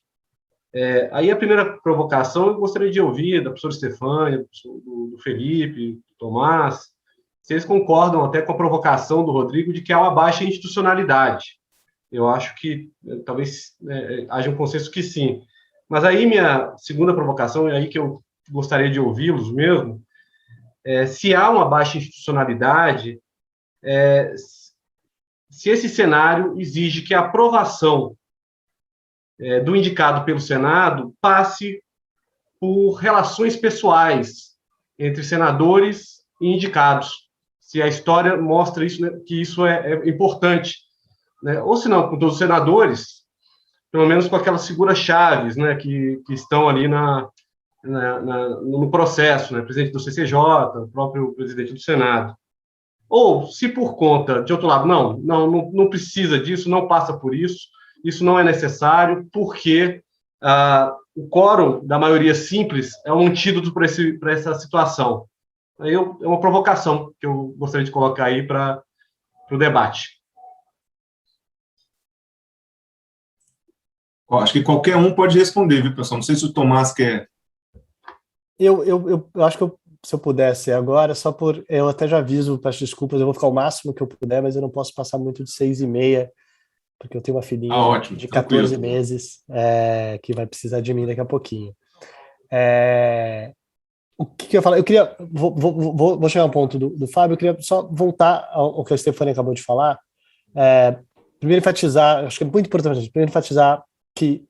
Aí a primeira provocação eu gostaria de ouvir da professora Stefânia, do Felipe, do Tomás, se eles concordam até com a provocação do Rodrigo de que há uma baixa institucionalidade. Eu acho que talvez haja um consenso que sim. Mas aí minha segunda provocação, é aí que eu gostaria de ouvi-los mesmo, se há uma baixa institucionalidade, se esse cenário exige que a aprovação do indicado pelo Senado passe por relações pessoais entre senadores e indicados. Se a história mostra isso, né, que isso é importante. Né? Ou se não, com todos os senadores, pelo menos com aquelas figuras-chave, né, que estão ali no processo, né, presidente do CCJ, o próprio presidente do Senado. Ou, se por conta, de outro lado, não precisa disso, não passa por isso não é necessário, porque o quórum da maioria simples é um antídoto para essa situação. Aí é uma provocação que eu gostaria de colocar aí para o debate. Acho que qualquer um pode responder, viu, pessoal? Não sei se o Tomás quer. Eu acho que se eu pudesse agora, eu até já aviso, peço desculpas, eu vou ficar o máximo que eu puder, mas eu não posso passar muito de 6h30, porque eu tenho uma filhinha de 14 meses que vai precisar de mim daqui a pouquinho. O que eu ia falar? Vou chegar a um ponto do Fábio, eu queria só voltar ao que a Stefânia acabou de falar. Primeiro enfatizar, acho que é muito importante, que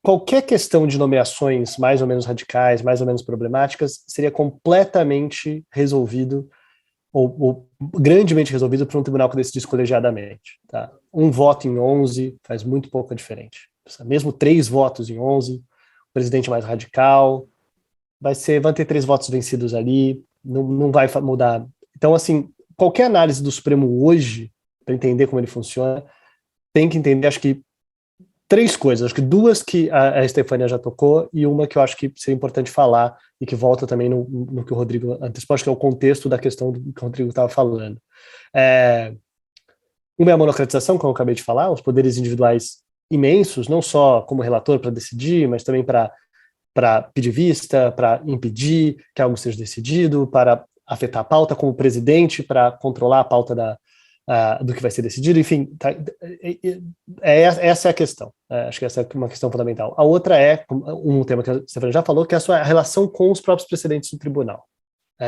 qualquer questão de nomeações mais ou menos radicais, mais ou menos problemáticas, seria completamente resolvido ou grandemente resolvido por um tribunal que decidisse colegiadamente. Tá? Um voto em 11 faz muito pouca diferença. Mesmo 3 votos em 11, o presidente mais radical, vão ter 3 votos vencidos ali, não vai mudar. Então, assim, qualquer análise do Supremo hoje, para entender como ele funciona, tem que entender, acho que, 3 coisas, acho que 2 que a Stefânia já tocou e uma que eu acho que seria importante falar e que volta também no que o Rodrigo antecipou, acho que é o contexto da questão do que o Rodrigo estava falando. Uma é a monocratização, como eu acabei de falar, os poderes individuais imensos, não só como relator para decidir, mas também para pedir vista, para impedir que algo seja decidido, para afetar a pauta, como presidente, para controlar a pauta do que vai ser decidido, enfim, essa é a questão. Acho que essa é uma questão fundamental. A outra é um tema que a Stefânia já falou, que é a sua relação com os próprios precedentes do tribunal.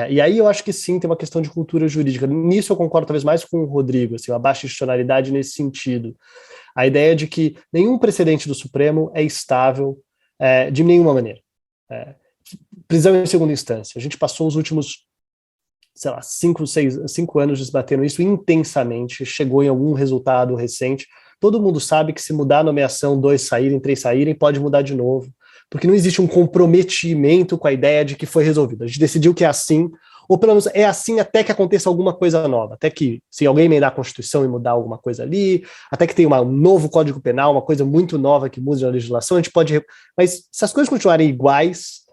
E aí eu acho que sim, tem uma questão de cultura jurídica. Nisso eu concordo talvez mais com o Rodrigo, assim, a baixa institucionalidade nesse sentido. A ideia de que nenhum precedente do Supremo é estável de nenhuma maneira. Prisão em segunda instância. A gente passou os últimos 5 anos debatendo isso intensamente, chegou em algum resultado recente. Todo mundo sabe que se mudar a nomeação, 2 saírem, 3 saírem, pode mudar de novo. porque não existe um comprometimento com a ideia de que foi resolvido. A gente decidiu que é assim, ou pelo menos é assim até que aconteça alguma coisa nova, até que, se alguém emendar a Constituição e mudar alguma coisa ali, até que tenha um novo Código Penal, uma coisa muito nova que mude na legislação, a gente pode... Mas se as coisas continuarem iguais,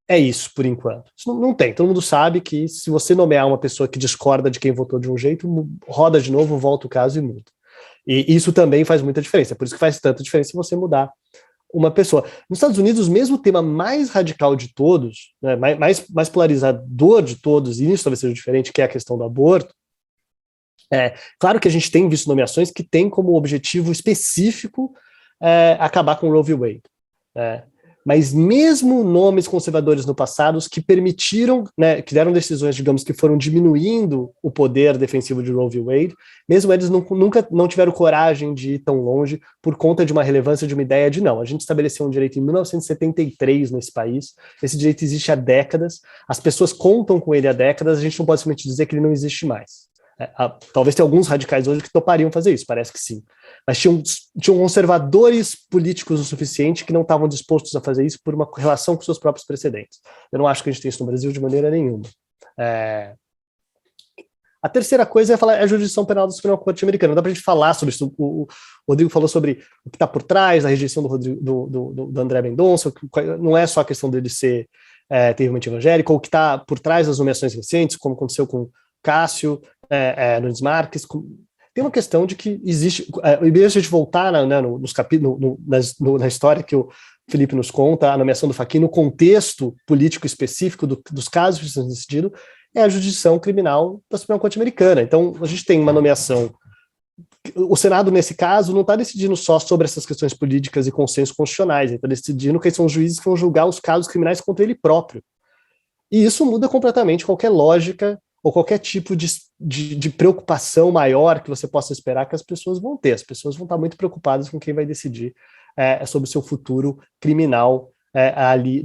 é isso, por enquanto. Isso não tem. Todo mundo sabe que se você nomear uma pessoa que discorda de quem votou de um jeito, roda de novo, volta o caso e muda. E isso também faz muita diferença. É por isso que faz tanta diferença você mudar uma pessoa. Nos Estados Unidos, mesmo o tema mais radical de todos, né, mais polarizador de todos, e isso talvez seja diferente, que é a questão do aborto, claro que a gente tem visto nomeações que têm como objetivo específico acabar com Roe v. Wade. Mas mesmo nomes conservadores no passado que permitiram, né, que deram decisões, digamos, que foram diminuindo o poder defensivo de Roe v. Wade, mesmo eles nunca não tiveram coragem de ir tão longe por conta de uma relevância de uma ideia de não. A gente estabeleceu um direito em 1973 nesse país, esse direito existe há décadas, as pessoas contam com ele há décadas, a gente não pode simplesmente dizer que ele não existe mais. Talvez tenha alguns radicais hoje que topariam fazer isso, parece que sim. Mas tinham conservadores políticos o suficiente que não estavam dispostos a fazer isso por uma relação com seus próprios precedentes. Eu não acho que a gente tem isso no Brasil de maneira nenhuma. A terceira coisa é a jurisdição penal da Suprema Corte Americana. Não dá para a gente falar sobre isso. O Rodrigo falou sobre o que está por trás da rejeição do André Mendonça, não é só a questão dele ser terrivelmente evangélico, ou o que está por trás das nomeações recentes, como aconteceu com Cássio, Nunes Marques. Tem uma questão de que existe, e mesmo a gente voltar nos capítulos, na história que o Felipe nos conta, a nomeação do Fachin no contexto político específico dos casos que estão decididos, é a jurisdição criminal da Suprema Corte Americana. Então, a gente tem uma nomeação. O Senado, nesse caso, não está decidindo só sobre essas questões políticas e consensos constitucionais, ele está decidindo quem são os juízes que vão julgar os casos criminais contra ele próprio. E isso muda completamente qualquer lógica ou qualquer tipo de preocupação maior que você possa esperar que as pessoas vão ter. As pessoas vão estar muito preocupadas com quem vai decidir sobre o seu futuro criminal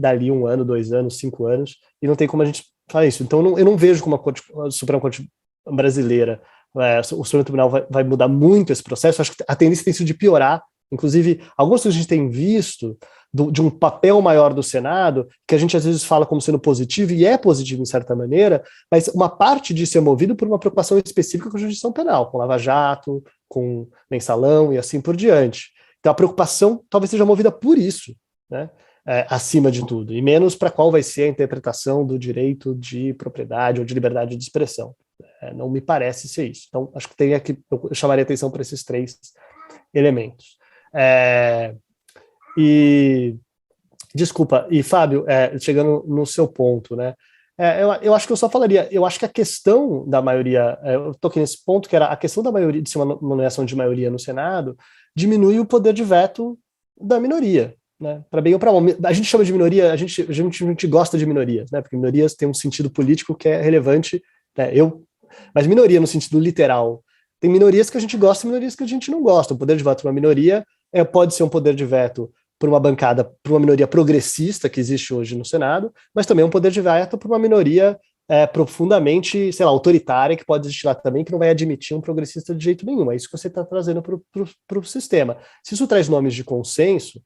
dali 1 ano, 2 anos, 5 anos, e não tem como a gente falar isso. Então, eu não vejo como a Suprema Corte brasileira, o Supremo Tribunal vai mudar muito esse processo. Acho que a tendência tem sido de piorar. Inclusive, algumas coisas que a gente tem visto de um papel maior do Senado, que a gente às vezes fala como sendo positivo, e é positivo em certa maneira, mas uma parte disso é movido por uma preocupação específica com a jurisdição penal, com Lava Jato, com mensalão e assim por diante. Então a preocupação talvez seja movida por isso, né, acima de tudo, e menos para qual vai ser a interpretação do direito de propriedade ou de liberdade de expressão. Não me parece ser isso. Então acho que eu chamaria atenção para esses 3 elementos. Desculpa, e Fábio, chegando no seu ponto, né? Eu acho que eu só falaria, eu acho que a questão da maioria, eu toquei nesse ponto, que era a questão da maioria, de ser uma nomeação de maioria no Senado, diminui o poder de veto da minoria, né? Para bem ou para mal. A gente chama de minoria, a gente gosta de minorias, né? Porque minorias têm um sentido político que é relevante, né? Mas minoria no sentido literal. Tem minorias que a gente gosta e minorias que a gente não gosta. O poder de veto de uma minoria pode ser um poder de veto por uma bancada, por uma minoria progressista que existe hoje no Senado, mas também um poder de veto por uma minoria profundamente, sei lá, autoritária, que pode existir lá também, que não vai admitir um progressista de jeito nenhum. É isso que você está trazendo para o sistema. Se isso traz nomes de consenso,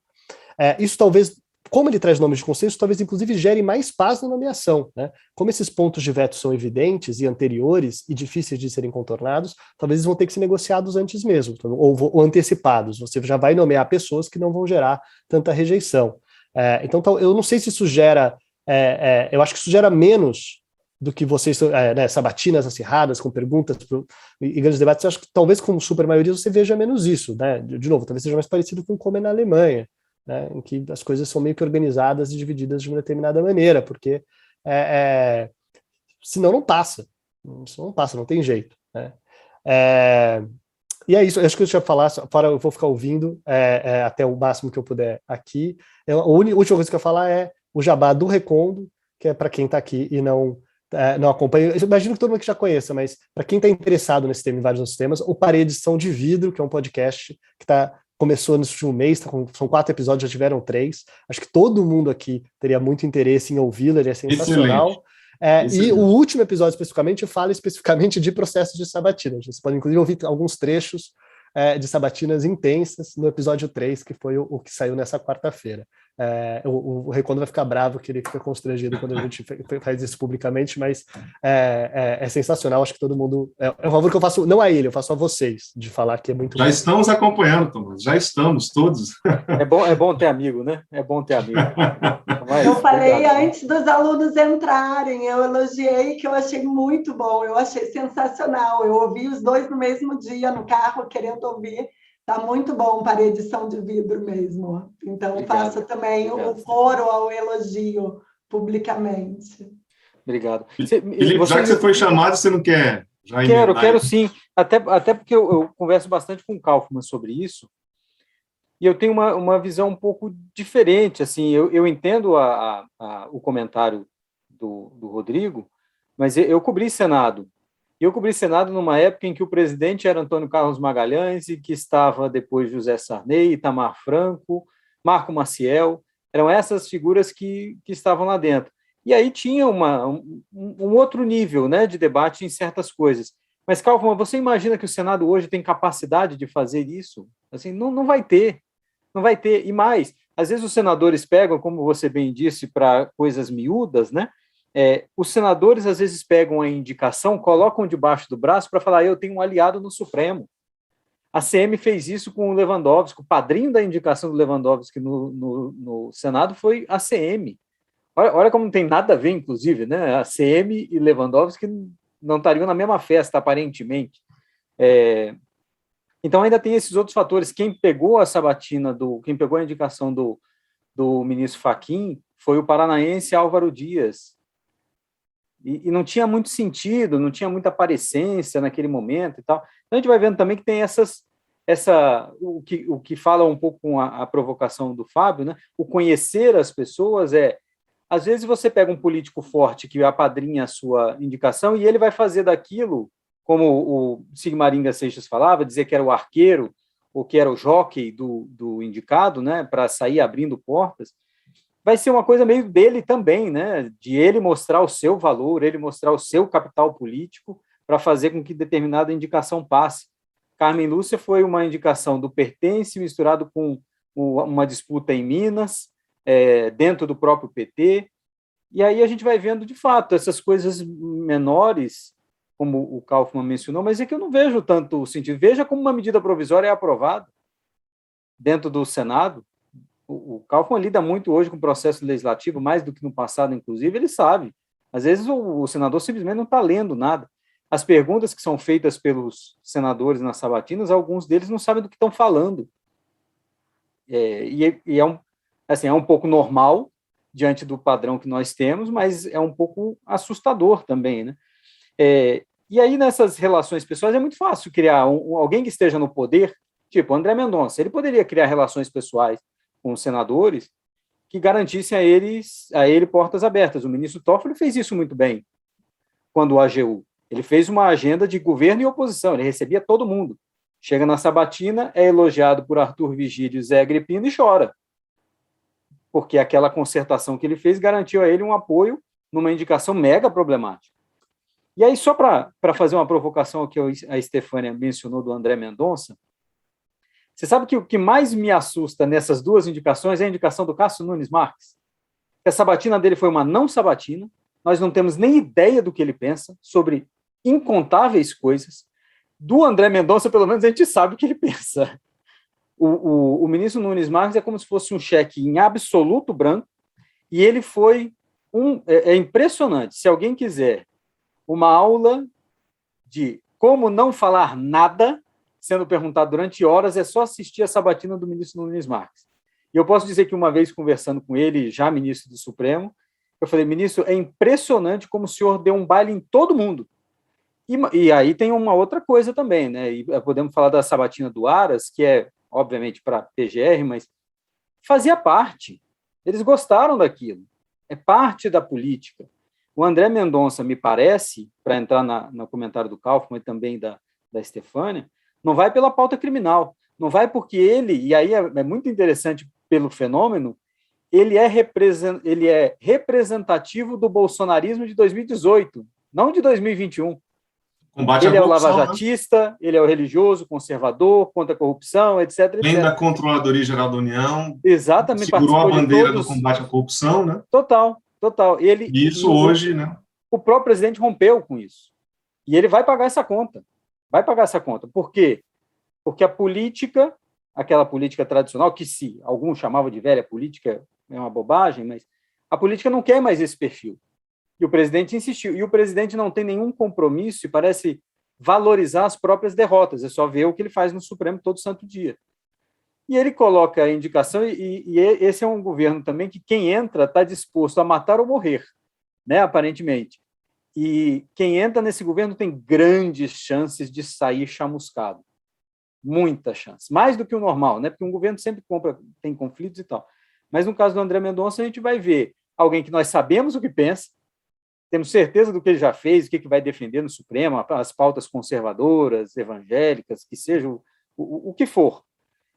isso talvez, como ele traz nomes de consenso, talvez inclusive gere mais paz na nomeação, né? Como esses pontos de veto são evidentes e anteriores e difíceis de serem contornados, talvez eles vão ter que ser negociados antes mesmo, ou antecipados. Você já vai nomear pessoas que não vão gerar tanta rejeição. Então, eu não sei se isso gera... eu acho que isso gera menos do que vocês... sabatinas acirradas, com perguntas e grandes debates. Eu acho que talvez com supermaioria você veja menos isso, né? De novo, talvez seja mais parecido com como é na Alemanha, né, em que as coisas são meio que organizadas e divididas de uma determinada maneira, porque senão não passa. Não tem jeito. Né? E é isso, acho que eu já falar, fora eu vou ficar ouvindo até o máximo que eu puder aqui. A última coisa que eu falar é o jabá do Recondo, que é para quem está aqui e não acompanha. Eu imagino que todo mundo aqui já conheça, mas para quem está interessado nesse tema e vários outros temas, o Paredição de Vidro, que é um podcast que começou nesse último mês, são 4 episódios, já tiveram 3. Acho que todo mundo aqui teria muito interesse em ouvi-lo, ele é sensacional. E o último episódio, especificamente, fala especificamente de processos de sabatinas. Você pode, inclusive, ouvir alguns trechos de sabatinas intensas no episódio 3, que foi o que saiu nessa quarta-feira. O Recondo vai ficar bravo, que ele fica constrangido quando a gente faz isso publicamente, mas é sensacional. Acho que todo mundo... É um favor que eu faço, não a ele, eu faço a vocês, de falar que é muito... Já estamos acompanhando, Tomás, já estamos todos. É bom ter amigo, né? É bom ter amigo. Mas, eu falei antes dos alunos entrarem, eu elogiei que eu achei muito bom, eu achei sensacional. Eu ouvi os dois no mesmo dia no carro, querendo ouvir. Está muito bom para edição de vidro mesmo. Então, obrigado. Faço também o coro ao elogio publicamente. Obrigado. Felipe, já que você foi chamado, você não quer? Quero sim. Até porque eu converso bastante com o Kaufmann sobre isso, e eu tenho uma visão um pouco diferente. Assim, eu entendo o comentário do Rodrigo, mas eu cobri Senado. E eu cobri Senado numa época em que o presidente era Antônio Carlos Magalhães e que estava depois José Sarney, Itamar Franco, Marco Maciel. Eram essas figuras que estavam lá dentro. E aí tinha um outro nível, né, de debate em certas coisas. Mas, Kaufmann, você imagina que o Senado hoje tem capacidade de fazer isso? Assim, não vai ter. Não vai ter. E mais, às vezes os senadores pegam, como você bem disse, para coisas miúdas, né? Os senadores às vezes pegam a indicação, colocam debaixo do braço para falar, eu tenho um aliado no Supremo. A CM fez isso com o Lewandowski, o padrinho da indicação do Lewandowski no Senado foi a CM. Olha como não tem nada a ver, inclusive, né? A CM e Lewandowski não estariam na mesma festa, aparentemente. Então ainda tem esses outros fatores. Quem pegou a indicação do ministro Fachin foi o paranaense Álvaro Dias. E não tinha muito sentido, não tinha muita parecência naquele momento e tal. Então, a gente vai vendo também que tem o que fala um pouco com a provocação do Fábio, né? O conhecer as pessoas às vezes você pega um político forte que apadrinha a sua indicação e ele vai fazer daquilo, como o Sigmaringa Seixas falava, dizer que era o arqueiro ou que era o jockey do indicado, né? Para sair abrindo portas. Vai ser uma coisa meio dele também, né? De ele mostrar o seu valor, ele mostrar o seu capital político para fazer com que determinada indicação passe. Carmen Lúcia foi uma indicação do Pertence misturado com uma disputa em Minas, dentro do próprio PT, e aí a gente vai vendo, de fato, essas coisas menores, como o Kaufmann mencionou, mas é que eu não vejo tanto sentido. Veja como uma medida provisória é aprovada dentro do Senado. O Kaufmann lida muito hoje com o processo legislativo, mais do que no passado, inclusive, ele sabe. Às vezes o senador simplesmente não está lendo nada. As perguntas que são feitas pelos senadores nas sabatinas, alguns deles não sabem do que estão falando. É um pouco normal, diante do padrão que nós temos, mas é um pouco assustador também, né? E aí, nessas relações pessoais, é muito fácil criar alguém que esteja no poder, tipo André Mendonça. Ele poderia criar relações pessoais com os senadores que garantissem a ele portas abertas. O ministro Toffoli fez isso muito bem quando o AGU. Ele fez uma agenda de governo e oposição, ele recebia todo mundo. Chega na sabatina, é elogiado por Arthur Vigílio e Zé Agripino e chora, porque aquela concertação que ele fez garantiu a ele um apoio numa indicação mega problemática. E aí, só para fazer uma provocação ao que a Estefânia mencionou do André Mendonça, você sabe que o que mais me assusta nessas duas indicações é a indicação do Cássio Nunes Marques. A sabatina dele foi uma não sabatina, nós não temos nem ideia do que ele pensa sobre incontáveis coisas. Do André Mendonça, pelo menos, a gente sabe o que ele pensa. O ministro Nunes Marques é como se fosse um cheque em absoluto branco, e ele foi é impressionante. Se alguém quiser uma aula de como não falar nada, sendo perguntado durante horas, é só assistir a sabatina do ministro Nunes Marques. E eu posso dizer que uma vez, conversando com ele, já ministro do Supremo, eu falei, ministro, é impressionante como o senhor deu um baile em todo mundo. E aí tem uma outra coisa também, né? E podemos falar da sabatina do Aras, que é, obviamente, para PGR, mas fazia parte. Eles gostaram daquilo. É parte da política. O André Mendonça, me parece, para entrar no comentário do Kaufmann e também da Estefânia, não vai pela pauta criminal. Não vai porque ele, e aí é muito interessante pelo fenômeno, ele é representativo do bolsonarismo de 2018, não de 2021. Combate à Ele é o corrupção, né? lavajatista, ele é o religioso, conservador, contra a corrupção, etc, Vem etc. da Controladoria Geral da União, Exatamente, segurou a participou de bandeira do todos. combate à corrupção, né? Total, total. E isso hoje, né? O próprio presidente rompeu com isso. E ele vai pagar essa conta. Vai pagar essa conta. Por quê? Porque a política, aquela política tradicional, que se alguns chamavam de velha política, é uma bobagem, mas a política não quer mais esse perfil. E o presidente insistiu. E o presidente não tem nenhum compromisso e parece valorizar as próprias derrotas. É só ver o que ele faz no Supremo todo santo dia. E ele coloca a indicação, e esse é um governo também que quem entra está disposto a matar ou morrer, né, aparentemente. E quem entra nesse governo tem grandes chances de sair chamuscado. Muita chance. Mais do que o normal, né? Porque um governo sempre tem conflitos e tal. Mas no caso do André Mendonça, a gente vai ver alguém que nós sabemos o que pensa, temos certeza do que ele já fez, o que vai defender no Supremo, as pautas conservadoras, evangélicas, que seja o que for.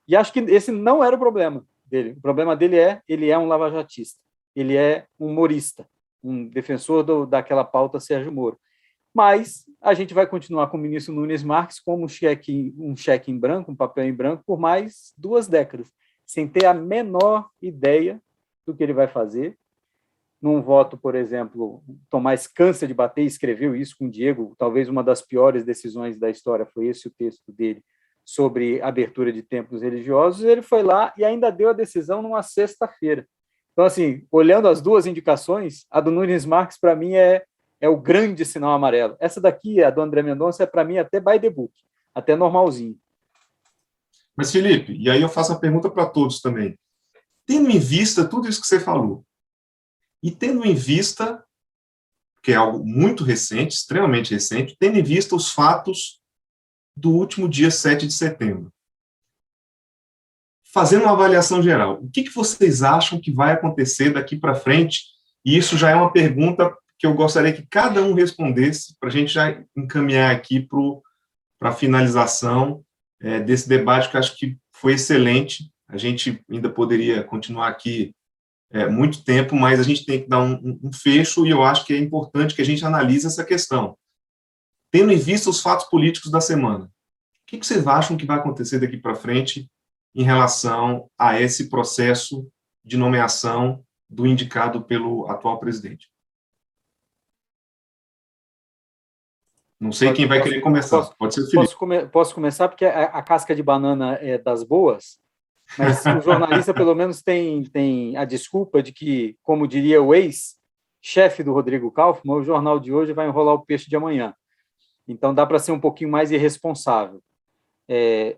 E acho que esse não era o problema dele. O problema dele ele é um lavajatista, ele é um humorista, um defensor daquela pauta Sérgio Moro. Mas a gente vai continuar com o ministro Nunes Marques como um cheque em branco, um papel em branco, por mais 2 décadas, sem ter a menor ideia do que ele vai fazer. Num voto, por exemplo, Tomás cansa de bater e escreveu isso com o Diego, talvez uma das piores decisões da história foi esse o texto dele, sobre abertura de templos religiosos. Ele foi lá e ainda deu a decisão numa sexta-feira. Então, assim, olhando as 2 indicações, a do Nunes Marques, para mim, é o grande sinal amarelo. Essa daqui, a do André Mendonça, é, para mim, até by the book, até normalzinho. Mas, Felipe, e aí eu faço a pergunta para todos também. Tendo em vista tudo isso que você falou, e tendo em vista, que é algo muito recente, extremamente recente, tendo em vista os fatos do último dia 7 de setembro, fazendo uma avaliação geral, o que vocês acham que vai acontecer daqui para frente? E isso já é uma pergunta que eu gostaria que cada um respondesse, para a gente já encaminhar aqui para a finalização desse debate, que eu acho que foi excelente. A gente ainda poderia continuar aqui muito tempo, mas a gente tem que dar um fecho, e eu acho que é importante que a gente analise essa questão. Tendo em vista os fatos políticos da semana, o que vocês acham que vai acontecer daqui para frente em relação a esse processo de nomeação do indicado pelo atual presidente? Não sei quem vai querer começar. Pode ser o Felipe. Posso começar, porque a casca de banana é das boas, mas o jornalista, pelo menos, tem a desculpa de que, como diria o ex-chefe do Rodrigo Kaufmann, o jornal de hoje vai enrolar o peixe de amanhã. Então, dá para ser um pouquinho mais irresponsável. É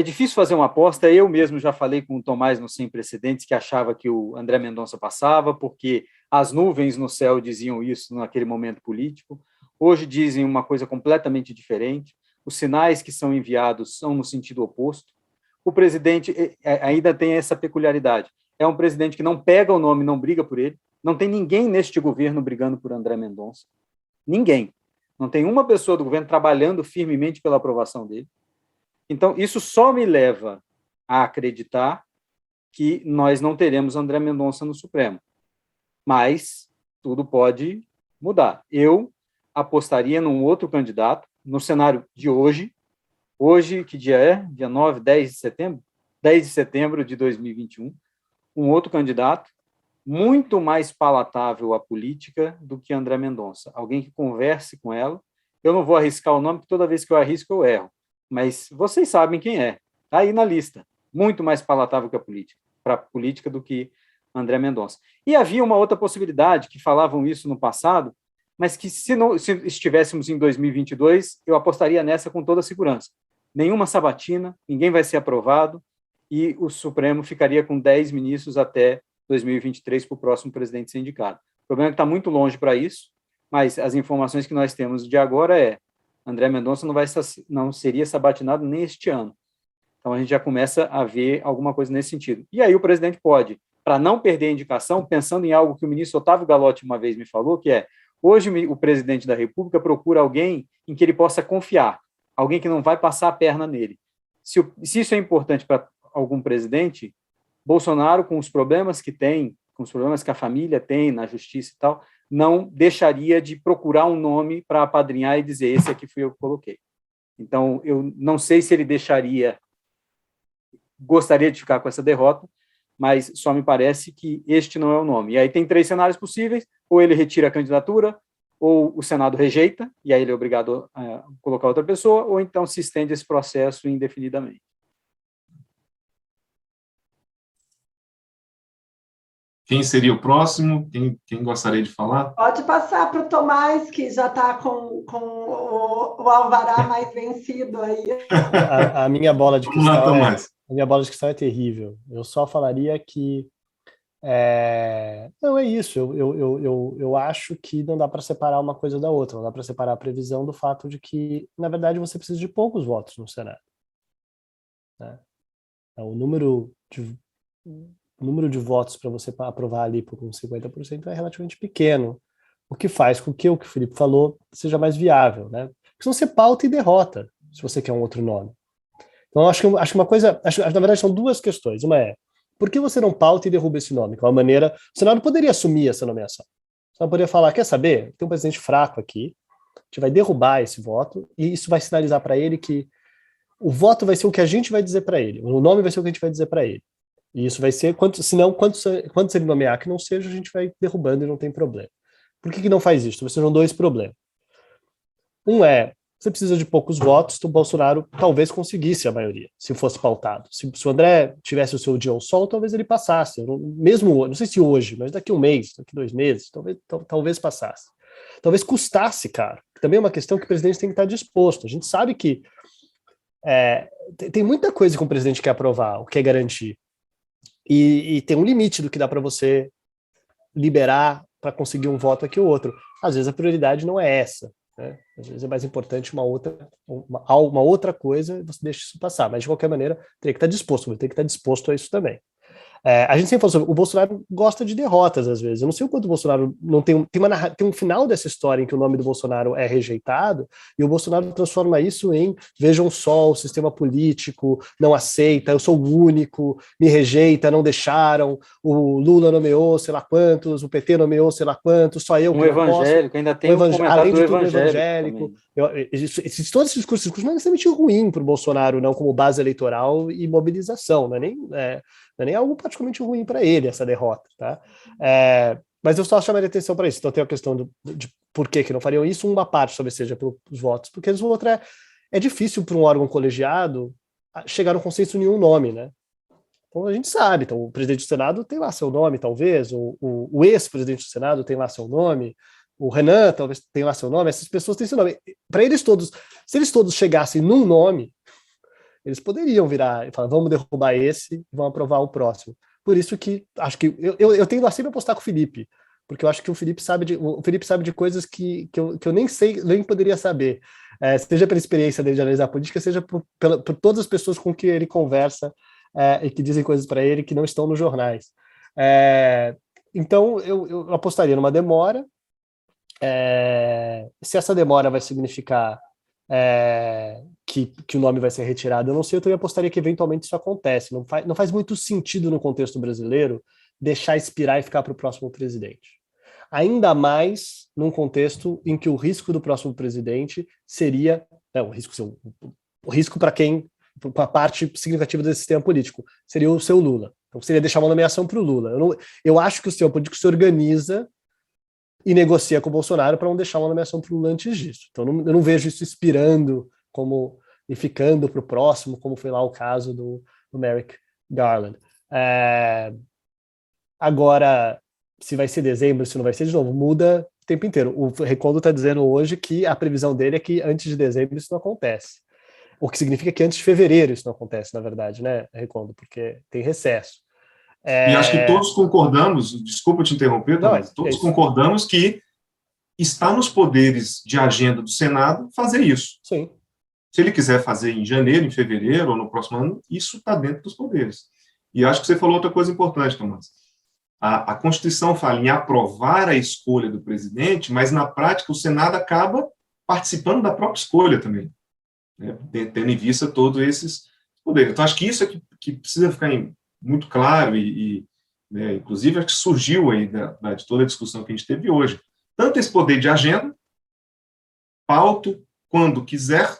difícil fazer uma aposta. Eu mesmo já falei com o Tomás no Sem Precedentes, que achava que o André Mendonça passava, porque as nuvens no céu diziam isso naquele momento político. Hoje dizem uma coisa completamente diferente. Os sinais que são enviados são no sentido oposto. O presidente ainda tem essa peculiaridade. É um presidente que não pega o nome, não briga por ele. Não tem ninguém neste governo brigando por André Mendonça. Ninguém. Não tem uma pessoa do governo trabalhando firmemente pela aprovação dele. Então, isso só me leva a acreditar que nós não teremos André Mendonça no Supremo. Mas tudo pode mudar. Eu apostaria num outro candidato, no cenário de hoje. Hoje, que dia é? Dia 9, 10 de setembro? 10 de setembro de 2021. Um outro candidato, muito mais palatável à política do que André Mendonça. Alguém que converse com ela. Eu não vou arriscar o nome, porque toda vez que eu arrisco, eu erro. Mas vocês sabem quem é. Está aí na lista. Muito mais palatável que a política, para a política do que André Mendonça. E havia uma outra possibilidade, que falavam isso no passado, mas que se estivéssemos em 2022, eu apostaria nessa com toda segurança. Nenhuma sabatina, ninguém vai ser aprovado, e o Supremo ficaria com 10 ministros até 2023 para o próximo presidente ser indicado. O problema é que está muito longe para isso, mas as informações que nós temos de agora André Mendonça não seria sabatinado neste ano. Então, a gente já começa a ver alguma coisa nesse sentido. E aí o presidente pode, para não perder a indicação, pensando em algo que o ministro Otávio Galotti uma vez me falou, que hoje o presidente da República procura alguém em que ele possa confiar, alguém que não vai passar a perna nele. Se isso é importante para algum presidente, Bolsonaro, com os problemas que tem, com os problemas que a família tem na justiça e tal, não deixaria de procurar um nome para apadrinhar e dizer, esse aqui fui eu que coloquei. Então, eu não sei se ele gostaria de ficar com essa derrota, mas só me parece que este não é o nome. E aí tem 3 cenários possíveis: ou ele retira a candidatura, ou o Senado rejeita, e aí ele é obrigado a colocar outra pessoa, ou então se estende esse processo indefinidamente. Quem seria o próximo? Quem gostaria de falar? Pode passar para o Tomás, que já está com o alvará mais vencido aí. A minha bola de Vamos lá, cristal Tomás. a minha bola de cristal é terrível. Eu só falaria que não é isso. Eu acho que não dá para separar uma coisa da outra. Não dá para separar a previsão do fato de que, na verdade, você precisa de poucos votos no Senado, né? O número de votos para você aprovar ali por uns 50% é relativamente pequeno, o que faz com que o Felipe falou seja mais viável, né? Porque senão você pauta e derrota, se você quer um outro nome. Então, acho que uma coisa, na verdade, são 2 questões. Uma é, por que você não pauta e derruba esse nome? De uma maneira, o Senado poderia assumir essa nomeação. O Senado poderia falar, quer saber? Tem um presidente fraco aqui, a gente vai derrubar esse voto, e isso vai sinalizar para ele que o voto vai ser o que a gente vai dizer para ele, o nome vai ser o que a gente vai dizer para ele. E isso vai ser, quantos ele nomear que não seja, a gente vai derrubando e não tem problema. Por que não faz isso? Talvez sejam 2 problemas. Um é, você precisa de poucos votos, então o Bolsonaro talvez conseguisse a maioria, se fosse pautado. Se o André tivesse o seu dia ao sol, talvez ele passasse. Mesmo, não sei se hoje, mas daqui 1 mês, daqui 2 meses, talvez passasse. Talvez custasse, cara. Também é uma questão que o presidente tem que estar disposto. A gente sabe que tem muita coisa que o presidente quer aprovar, o que quer garantir. E tem um limite do que dá para você liberar para conseguir um voto aqui ou outro. Às vezes a prioridade não é essa, né? Às vezes é mais importante uma outra coisa e você deixa isso passar. Mas, de qualquer maneira, tem que estar disposto a isso também. A gente sempre falou sobre o Bolsonaro gosta de derrotas às vezes. Eu não sei o quanto o Bolsonaro não tem um final dessa história em que o nome do Bolsonaro é rejeitado e o Bolsonaro transforma isso em vejam só, o sistema político não aceita, eu sou o único, me rejeita, não deixaram, o Lula nomeou sei lá quantos, o PT nomeou sei lá quantos, só eu que não evangélico, ainda tem além de tudo evangélico. Todo esse discurso não é necessariamente ruim para o Bolsonaro, não, como base eleitoral e mobilização, não é nem algo particularmente ruim para ele, essa derrota, tá? Mas eu só chamaria atenção para isso. Então tem a questão de por que não fariam isso, uma parte talvez seja pelos votos, porque a outra é difícil para um órgão colegiado chegar a um consenso em nenhum nome, né? Então a gente sabe, então, o presidente do Senado tem lá seu nome, talvez, o ex-presidente do Senado tem lá seu nome, o Renan talvez tenha lá seu nome, essas pessoas têm seu nome. Para eles todos, se eles todos chegassem num nome, eles poderiam virar e falar, vamos derrubar esse e vamos aprovar o próximo. Por isso que acho que eu tenho a sempre apostar com o Felipe, porque eu acho que o Felipe sabe de coisas que eu nem sei, nem poderia saber, seja pela experiência dele de analisar política, seja por todas as pessoas com que ele conversa e que dizem coisas para ele que não estão nos jornais. Então eu apostaria numa demora. Se essa demora vai significar que o nome vai ser retirado, eu não sei, eu também apostaria que eventualmente isso acontece. Não faz muito sentido no contexto brasileiro deixar expirar e ficar para o próximo presidente. Ainda mais num contexto em que o risco do próximo presidente seria o risco para a parte significativa desse sistema político, seria o seu Lula. Então seria deixar uma nomeação para o Lula. Eu acho que o sistema político se organiza e negocia com o Bolsonaro para não deixar uma nomeação para o Lula antes disso. Então eu não vejo isso expirando e ficando para o próximo, como foi lá o caso do Merrick Garland. Agora, se vai ser dezembro, se não vai ser, de novo, muda o tempo inteiro. O Recondo está dizendo hoje que a previsão dele é que antes de dezembro isso não acontece. O que significa que antes de fevereiro isso não acontece, na verdade, né, Recondo? Porque tem recesso. E acho que todos concordamos, desculpa te interromper, Tomás, todos concordamos que está nos poderes de agenda do Senado fazer isso. Sim. Se ele quiser fazer em janeiro, em fevereiro ou no próximo ano, isso está dentro dos poderes. E acho que você falou outra coisa importante, Tomás. A Constituição fala em aprovar a escolha do presidente, mas na prática o Senado acaba participando da própria escolha também, né, tendo em vista todos esses poderes. Então acho que isso é que precisa ficar muito claro, né, inclusive acho que surgiu aí de toda a discussão que a gente teve hoje. tanto esse poder de agenda, pauto quando quiser,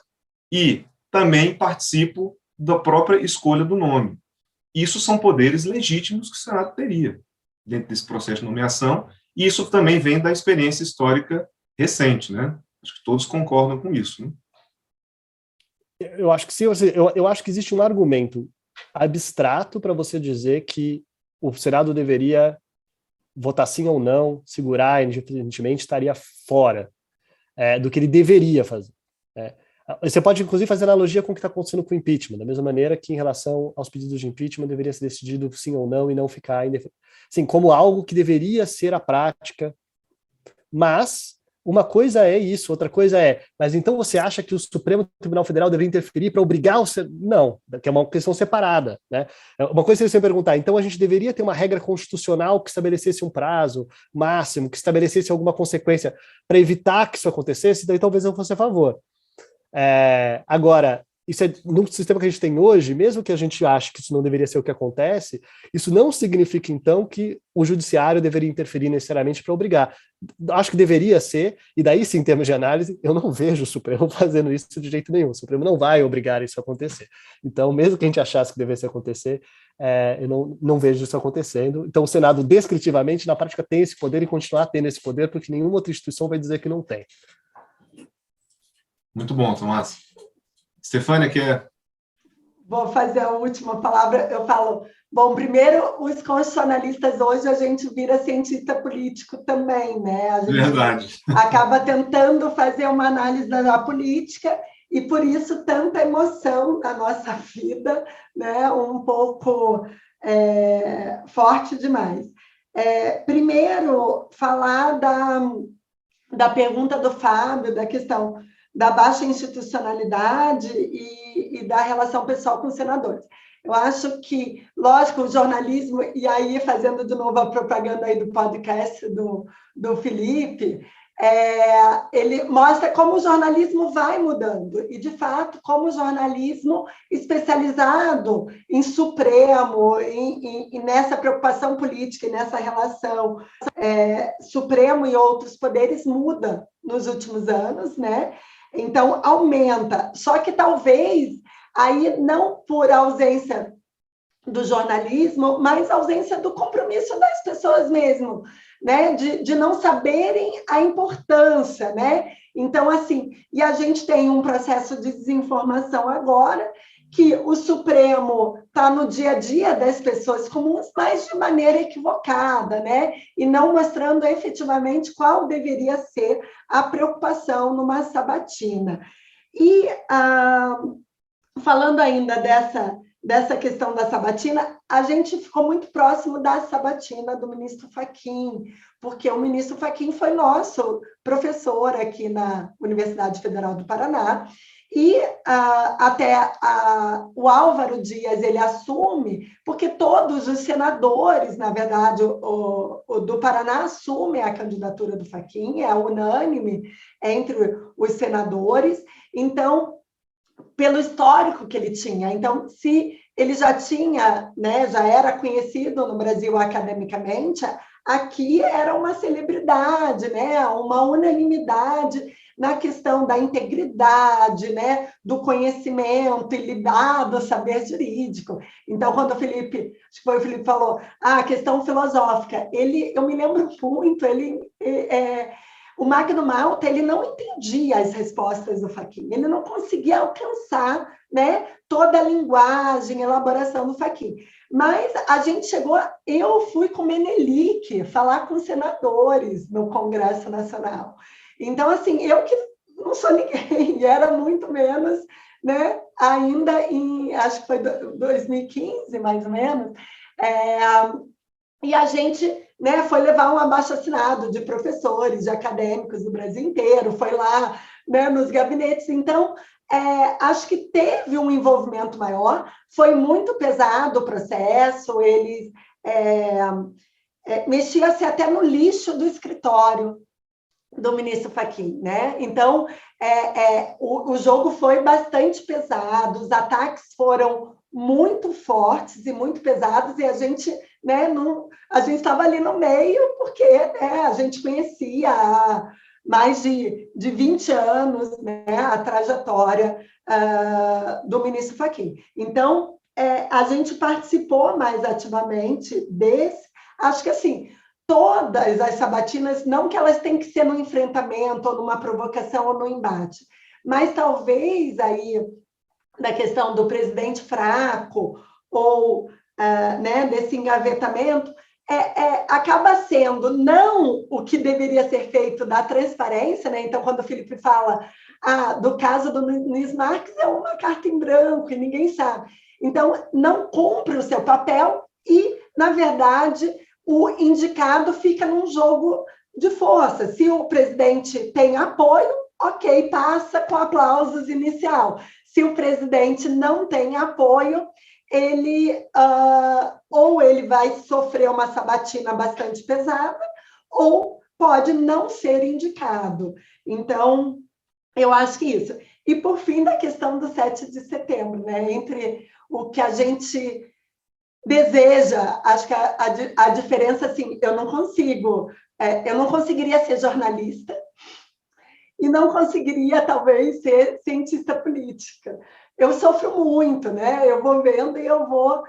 e também participo da própria escolha do nome. Isso são poderes legítimos que o Senado teria dentro desse processo de nomeação, e isso também vem da experiência histórica recente, né? Acho que todos concordam com isso, né? Eu acho que sim, eu acho que existe um argumento abstrato para você dizer que o Senado deveria votar sim ou não, segurar indiferentemente, estaria fora do que ele deveria fazer. Você pode, inclusive, fazer analogia com o que está acontecendo com o impeachment, da mesma maneira que, em relação aos pedidos de impeachment, deveria ser decidido sim ou não e não ficar assim, como algo que deveria ser a prática. Mas uma coisa é isso, outra coisa mas então você acha que o Supremo Tribunal Federal deveria interferir para obrigar o Não, que é uma questão separada, né? Uma coisa é você perguntar, então a gente deveria ter uma regra constitucional que estabelecesse um prazo máximo, que estabelecesse alguma consequência para evitar que isso acontecesse, daí talvez eu fosse a favor. Agora, isso no sistema que a gente tem hoje, mesmo que a gente ache que isso não deveria ser o que acontece, isso não significa, então, que o judiciário deveria interferir necessariamente para obrigar. Acho que deveria ser, e daí sim, em termos de análise, eu não vejo o Supremo fazendo isso de jeito nenhum. O Supremo não vai obrigar isso a acontecer. Então, mesmo que a gente achasse que devesse acontecer, eu não vejo isso acontecendo. Então, o Senado, descritivamente, na prática, tem esse poder e continuar tendo esse poder, porque nenhuma outra instituição vai dizer que não tem. Muito bom, Tomás. Stefânia, quer? Vou fazer a última palavra. Eu falo, bom, primeiro, os constitucionalistas hoje a gente vira cientista político também, né? A gente Verdade. acaba tentando fazer uma análise da política e por isso tanta emoção na nossa vida, né? Um pouco forte demais. Primeiro, falar da pergunta do Fábio, da questão da baixa institucionalidade e da relação pessoal com os senadores. Eu acho que, lógico, o jornalismo, e aí fazendo de novo a propaganda aí do podcast do Felipe, ele mostra como o jornalismo vai mudando, e, de fato, como o jornalismo especializado em Supremo, e nessa preocupação política e nessa relação Supremo e outros poderes muda nos últimos anos, né? Então, aumenta. Só que talvez, aí não por ausência do jornalismo, mas ausência do compromisso das pessoas mesmo, né? De não saberem a importância, né? Então, assim, e a gente tem um processo de desinformação agora, que o Supremo está no dia a dia das pessoas comuns, mas de maneira equivocada, né? E não mostrando efetivamente qual deveria ser a preocupação numa sabatina. E falando ainda dessa questão da sabatina, a gente ficou muito próximo da sabatina do ministro Fachin, porque o ministro Fachin foi nosso professor aqui na Universidade Federal do Paraná, e até o Álvaro Dias ele assume, porque todos os senadores, na verdade, o do Paraná assume a candidatura do Fachin, é unânime entre os senadores, então, pelo histórico que ele tinha. Então, se ele já tinha, né, já era conhecido no Brasil academicamente, aqui era uma celebridade, né, uma unanimidade na questão da integridade, né, do conhecimento e do saber jurídico. Então, quando acho que foi o Felipe falou, a questão filosófica, eu me lembro muito, o Magno Malta, ele não entendia as respostas do Fachin, ele não conseguia alcançar, né, toda a linguagem, elaboração do Fachin. Mas a gente eu fui com Menelik falar com senadores no Congresso Nacional. Então, assim, eu que não sou ninguém, e era muito menos, né, ainda acho que foi 2015, mais ou menos, e a gente, né, foi levar um abaixo-assinado de professores, de acadêmicos do Brasil inteiro, foi lá, né, nos gabinetes. Então, acho que teve um envolvimento maior, foi muito pesado o processo, eles mexiam-se até no lixo do escritório, do ministro Fachin, né? Então, o jogo foi bastante pesado, os ataques foram muito fortes e muito pesados, e a gente, né, a gente estava ali no meio, porque a gente conhecia há mais de 20 anos, né, a trajetória do ministro Fachin. Então, a gente participou mais ativamente desse, acho que assim, todas as sabatinas, não que elas têm que ser no enfrentamento, ou numa provocação, ou no embate, mas talvez aí, da questão do presidente fraco, ou né, desse engavetamento, acaba sendo não o que deveria ser feito da transparência, né? Então, quando o Felipe fala do caso do Nunes Marques, é uma carta em branco, e ninguém sabe. Então, não cumpre o seu papel e, na verdade, o indicado fica num jogo de força. Se o presidente tem apoio, ok, passa com aplausos inicial. Se o presidente não tem apoio, ele ou ele vai sofrer uma sabatina bastante pesada, ou pode não ser indicado. Então, eu acho que isso. E, por fim, da questão do 7 de setembro, né? Entre o que a gente deseja, acho que a diferença, assim, eu não conseguiria ser jornalista e não conseguiria, talvez, ser cientista política. Eu sofro muito, né? Eu vou vendo e eu vou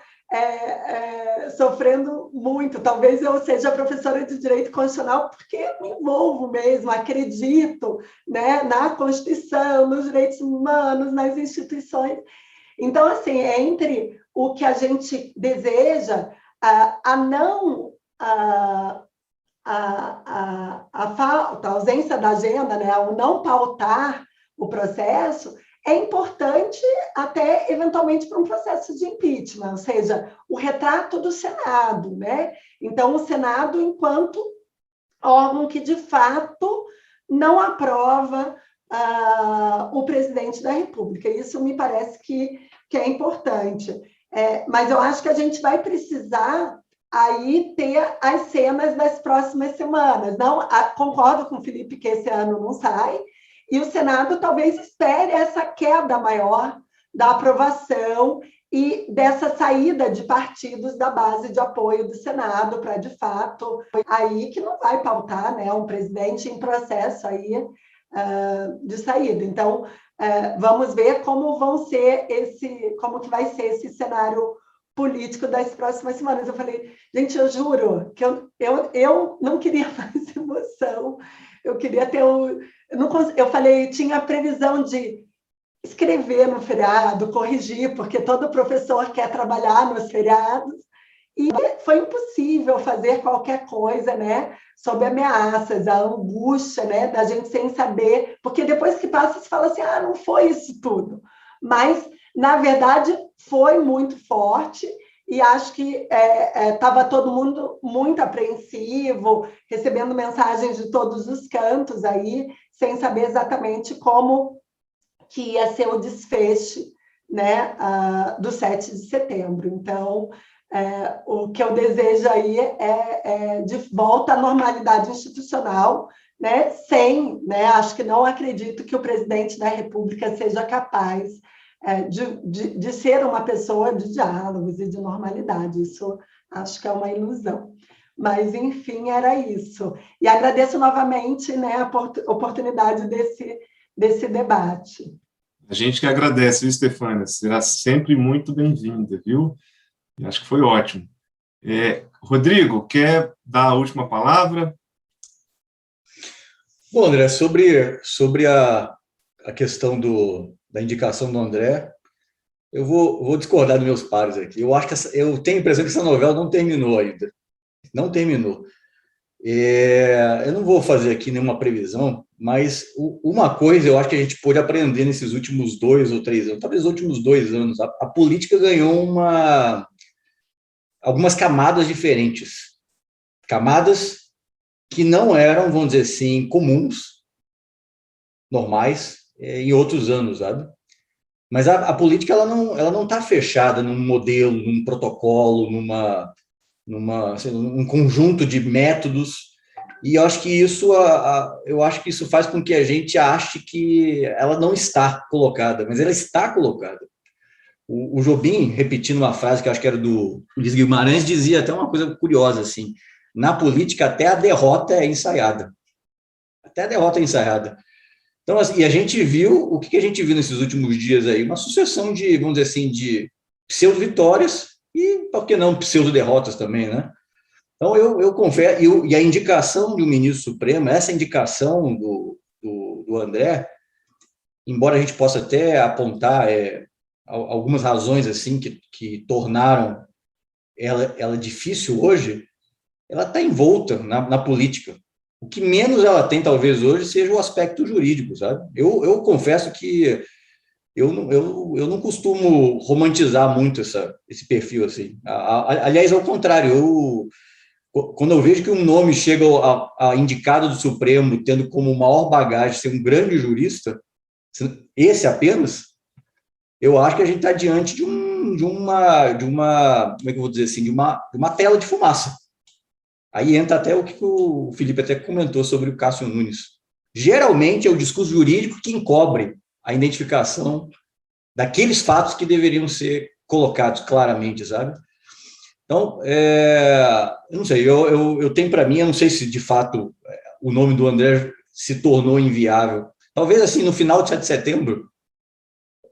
sofrendo muito. Talvez eu seja professora de Direito Constitucional porque me envolvo mesmo, acredito, né, na Constituição, nos direitos humanos, nas instituições. Então, assim, entre o que a gente deseja, a falta, a ausência da agenda, né, o não pautar o processo, é importante até, eventualmente, para um processo de impeachment, ou seja, o retrato do Senado, né? Então, o Senado, enquanto órgão que, de fato, não aprova o presidente da República. Isso me parece que é importante. Mas eu acho que a gente vai precisar aí ter as cenas das próximas semanas. Não, concordo com o Felipe que esse ano não sai, e o Senado talvez espere essa queda maior da aprovação e dessa saída de partidos da base de apoio do Senado para, de fato, aí que não vai pautar, né, um presidente em processo aí de saída. Então, vamos ver como como que vai ser esse cenário político das próximas semanas. Eu falei, gente, eu juro que eu não queria mais emoção, eu queria ter eu falei, tinha a previsão de escrever no feriado, corrigir, porque todo professor quer trabalhar nos feriados, e foi impossível fazer qualquer coisa, né, sob ameaças, a angústia, né, da gente sem saber, porque depois que passa, se fala assim, não foi isso tudo. Mas, na verdade, foi muito forte, e acho que estava todo mundo muito apreensivo, recebendo mensagens de todos os cantos aí, sem saber exatamente como que ia ser o desfecho, né, do 7 de setembro. Então, o que eu desejo aí é de volta à normalidade institucional, né, acho que não acredito que o presidente da República seja capaz de ser uma pessoa de diálogos e de normalidade. Isso acho que é uma ilusão. Mas, enfim, era isso. E agradeço novamente, né, a oportunidade desse debate. A gente que agradece, viu, Stefânia? Será sempre muito bem-vinda, viu? Acho que foi ótimo. Rodrigo, quer dar a última palavra? Bom, André, sobre a questão da indicação do André, eu vou discordar dos meus pares aqui. Eu acho que eu tenho a impressão que essa novela não terminou ainda. Não terminou. Eu não vou fazer aqui nenhuma previsão, mas uma coisa eu acho que a gente pôde aprender nesses últimos 2 ou 3 anos, talvez os últimos 2 anos, a política ganhou algumas camadas diferentes. Camadas que não eram, vamos dizer assim, comuns, normais, em outros anos, sabe? Mas a política ela não está fechada num modelo, num protocolo, num conjunto de métodos E eu acho que isso faz com que a gente ache que ela não está colocada, mas ela está colocada. O Jobim, repetindo uma frase que eu acho que era do Ulisses Guimarães, dizia até uma coisa curiosa, assim, na política até a derrota é ensaiada. Até a derrota é ensaiada. Então, assim, e a gente viu, o que a gente viu nesses últimos dias aí? Uma sucessão de, vamos dizer assim, de pseudo-vitórias e, por que não, pseudo-derrotas também, né? Então, eu confesso, e a indicação do ministro Supremo, essa indicação do André, embora a gente possa até apontar algumas razões assim que tornaram ela difícil hoje, ela está envolta na política. O que menos ela tem, talvez, hoje, seja o aspecto jurídico, sabe? Eu confesso que eu não costumo romantizar muito esse perfil, assim. Aliás, ao contrário, quando eu vejo que um nome chega a indicado do Supremo tendo como maior bagagem ser um grande jurista, esse apenas, eu acho que a gente está diante de uma, como é que eu vou dizer assim, de uma tela de fumaça. Aí entra até o que o Felipe até comentou sobre o Cássio Nunes. Geralmente é o discurso jurídico que encobre a identificação daqueles fatos que deveriam ser colocados claramente, sabe? Então, eu não sei, eu tenho para mim, eu não sei se de fato o nome do André se tornou inviável. Talvez assim, no final de 7 de setembro,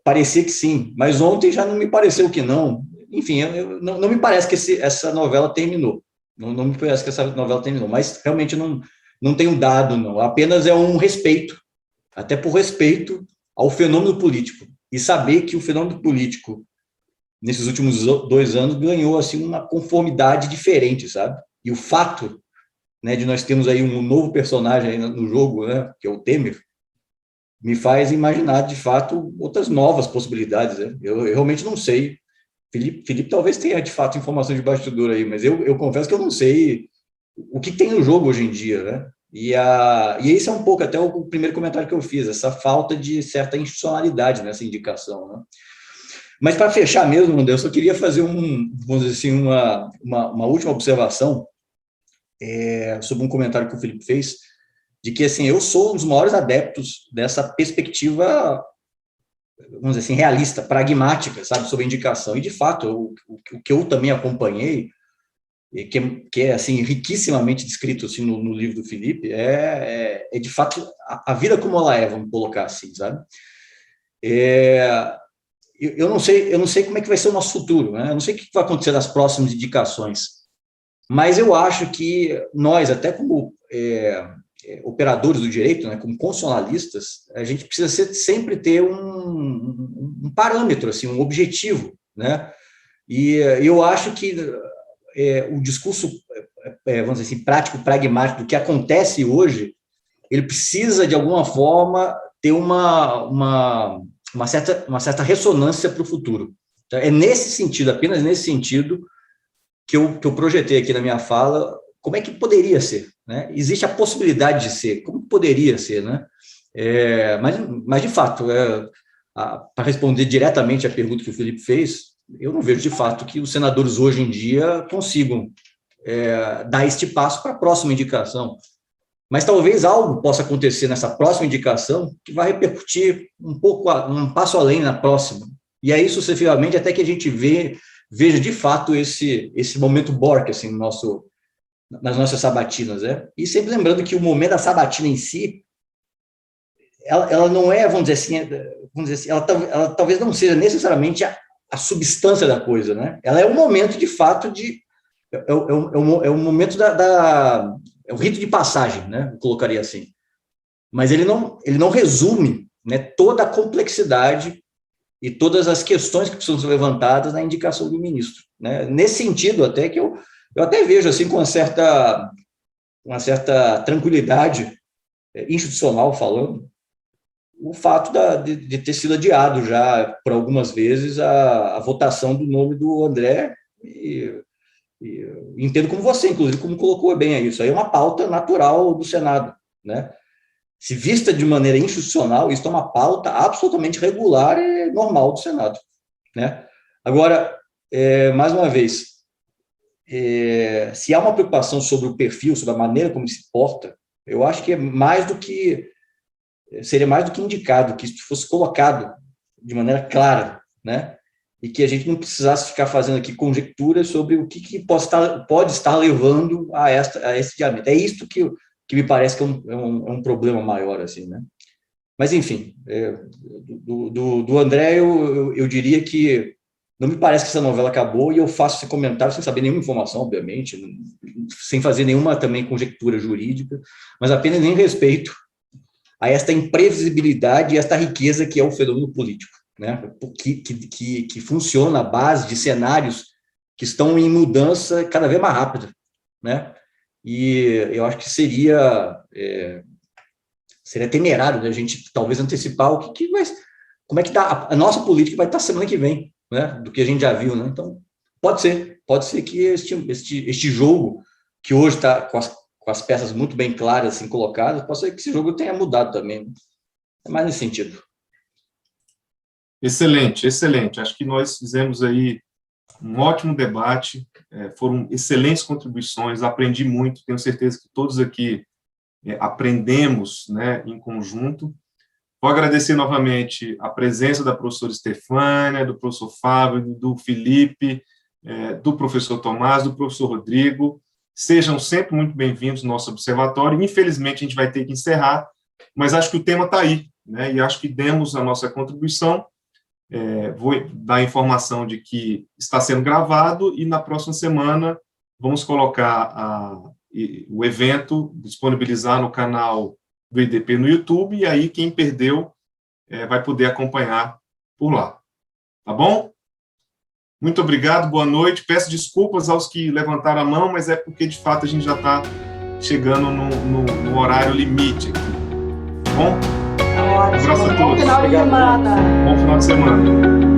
parecia que sim, mas ontem já não me pareceu que não. Enfim, não me parece que essa novela terminou. Não me parece que essa novela terminou, mas realmente não tem um dado, não. Apenas é um respeito, até por respeito ao fenômeno político. E saber que o fenômeno político, nesses últimos 2 anos, ganhou assim, uma conformidade diferente, sabe? E o fato, né, de nós termos aí um novo personagem aí no jogo, né, que é o Temer, me faz imaginar, de fato, outras novas possibilidades. Né? Eu realmente não sei. Felipe talvez tenha, de fato, informação de bastidor aí, mas eu confesso que eu não sei o que tem no jogo hoje em dia, né? E esse é um pouco até o primeiro comentário que eu fiz, essa falta de certa institucionalidade nessa indicação, né? Mas, para fechar mesmo, André, eu só queria fazer vamos dizer assim, uma última observação sobre um comentário que o Felipe fez, de que, assim, eu sou um dos maiores adeptos dessa perspectiva, vamos dizer assim, realista, pragmática, sabe, sobre a indicação. E, de fato, o que eu também acompanhei, que é assim, riquissimamente descrito assim, no livro do Felipe, de fato, a vida como ela é, vamos colocar assim, sabe? Eu não sei como é que vai ser o nosso futuro, né? Eu não sei o que vai acontecer nas próximas indicações, mas eu acho que nós, até como operadores do direito, né, como constitucionalistas, a gente precisa sempre ter um parâmetro, assim, um objetivo, né? E eu acho que o discurso, vamos dizer assim, prático, pragmático do que acontece hoje, ele precisa, de alguma forma, ter uma certa ressonância para o futuro. É nesse sentido, apenas nesse sentido, que eu projetei aqui na minha fala, como é que poderia ser, né? Existe a possibilidade de ser, como poderia ser, né? Mas de fato, para responder diretamente à pergunta que o Felipe fez, eu não vejo de fato que os senadores hoje em dia consigam dar este passo para a próxima indicação. Mas talvez algo possa acontecer nessa próxima indicação que vai repercutir um passo além na próxima. E aí, sucessivamente, até que a gente veja de fato esse momento Bork, assim, nas nossas sabatinas, né? E sempre lembrando que o momento da sabatina em si, ela não é, vamos dizer assim, ela talvez não seja necessariamente a substância da coisa, né? Ela é um momento, de fato, é um momento é o rito de passagem, né? Eu colocaria assim. Mas ele não resume, né, toda a complexidade e todas as questões que precisam ser levantadas na indicação do ministro, né? Nesse sentido, até que eu até vejo assim com uma certa tranquilidade institucional falando, o fato de ter sido adiado já por algumas vezes a votação do nome do André, e entendo como você, inclusive, como colocou bem aí, isso aí é uma pauta natural do Senado, né? Se vista de maneira institucional, isso é uma pauta absolutamente regular e normal do Senado, né? Agora, mais uma vez, se há uma preocupação sobre o perfil, sobre a maneira como ele se porta, eu acho que seria mais do que indicado que isso fosse colocado de maneira clara, né? E que a gente não precisasse ficar fazendo aqui conjecturas sobre o que pode estar levando a esse adiamento. É isto que me parece que é um problema maior, assim, né? Mas, enfim, do André, eu diria que não me parece que essa novela acabou, e eu faço esse comentário sem saber nenhuma informação, obviamente, sem fazer nenhuma também conjectura jurídica, mas apenas em respeito a esta imprevisibilidade e esta riqueza que é o fenômeno político, né? Que funciona à base de cenários que estão em mudança cada vez mais rápida, né? E eu acho que seria temerário, né, a gente talvez antecipar como é que a nossa política vai estar semana que vem, né? Do que a gente já viu, né? Então, pode ser que este jogo, que hoje está com as peças muito bem claras, assim, colocadas, pode ser que esse jogo tenha mudado também, né? É mais nesse sentido. Excelente, excelente. Acho que nós fizemos aí um ótimo debate, foram excelentes contribuições, aprendi muito, tenho certeza que todos aqui aprendemos, né, em conjunto. Vou agradecer novamente a presença da professora Estefânia, do professor Fábio, do Felipe, do professor Tomás, do professor Rodrigo. Sejam sempre muito bem-vindos no nosso observatório. Infelizmente, a gente vai ter que encerrar, mas acho que o tema está aí, né, e acho que demos a nossa contribuição. Vou dar a informação de que está sendo gravado, e na próxima semana vamos colocar o evento, disponibilizar no canal do IDP no YouTube, e aí quem perdeu vai poder acompanhar por lá. Tá bom? Muito obrigado, boa noite. Peço desculpas aos que levantaram a mão, mas é porque, de fato, a gente já está chegando no horário limite aqui. Tá bom? Ótimo. Um abraço a todos. Bom final de semana. Bom final de semana.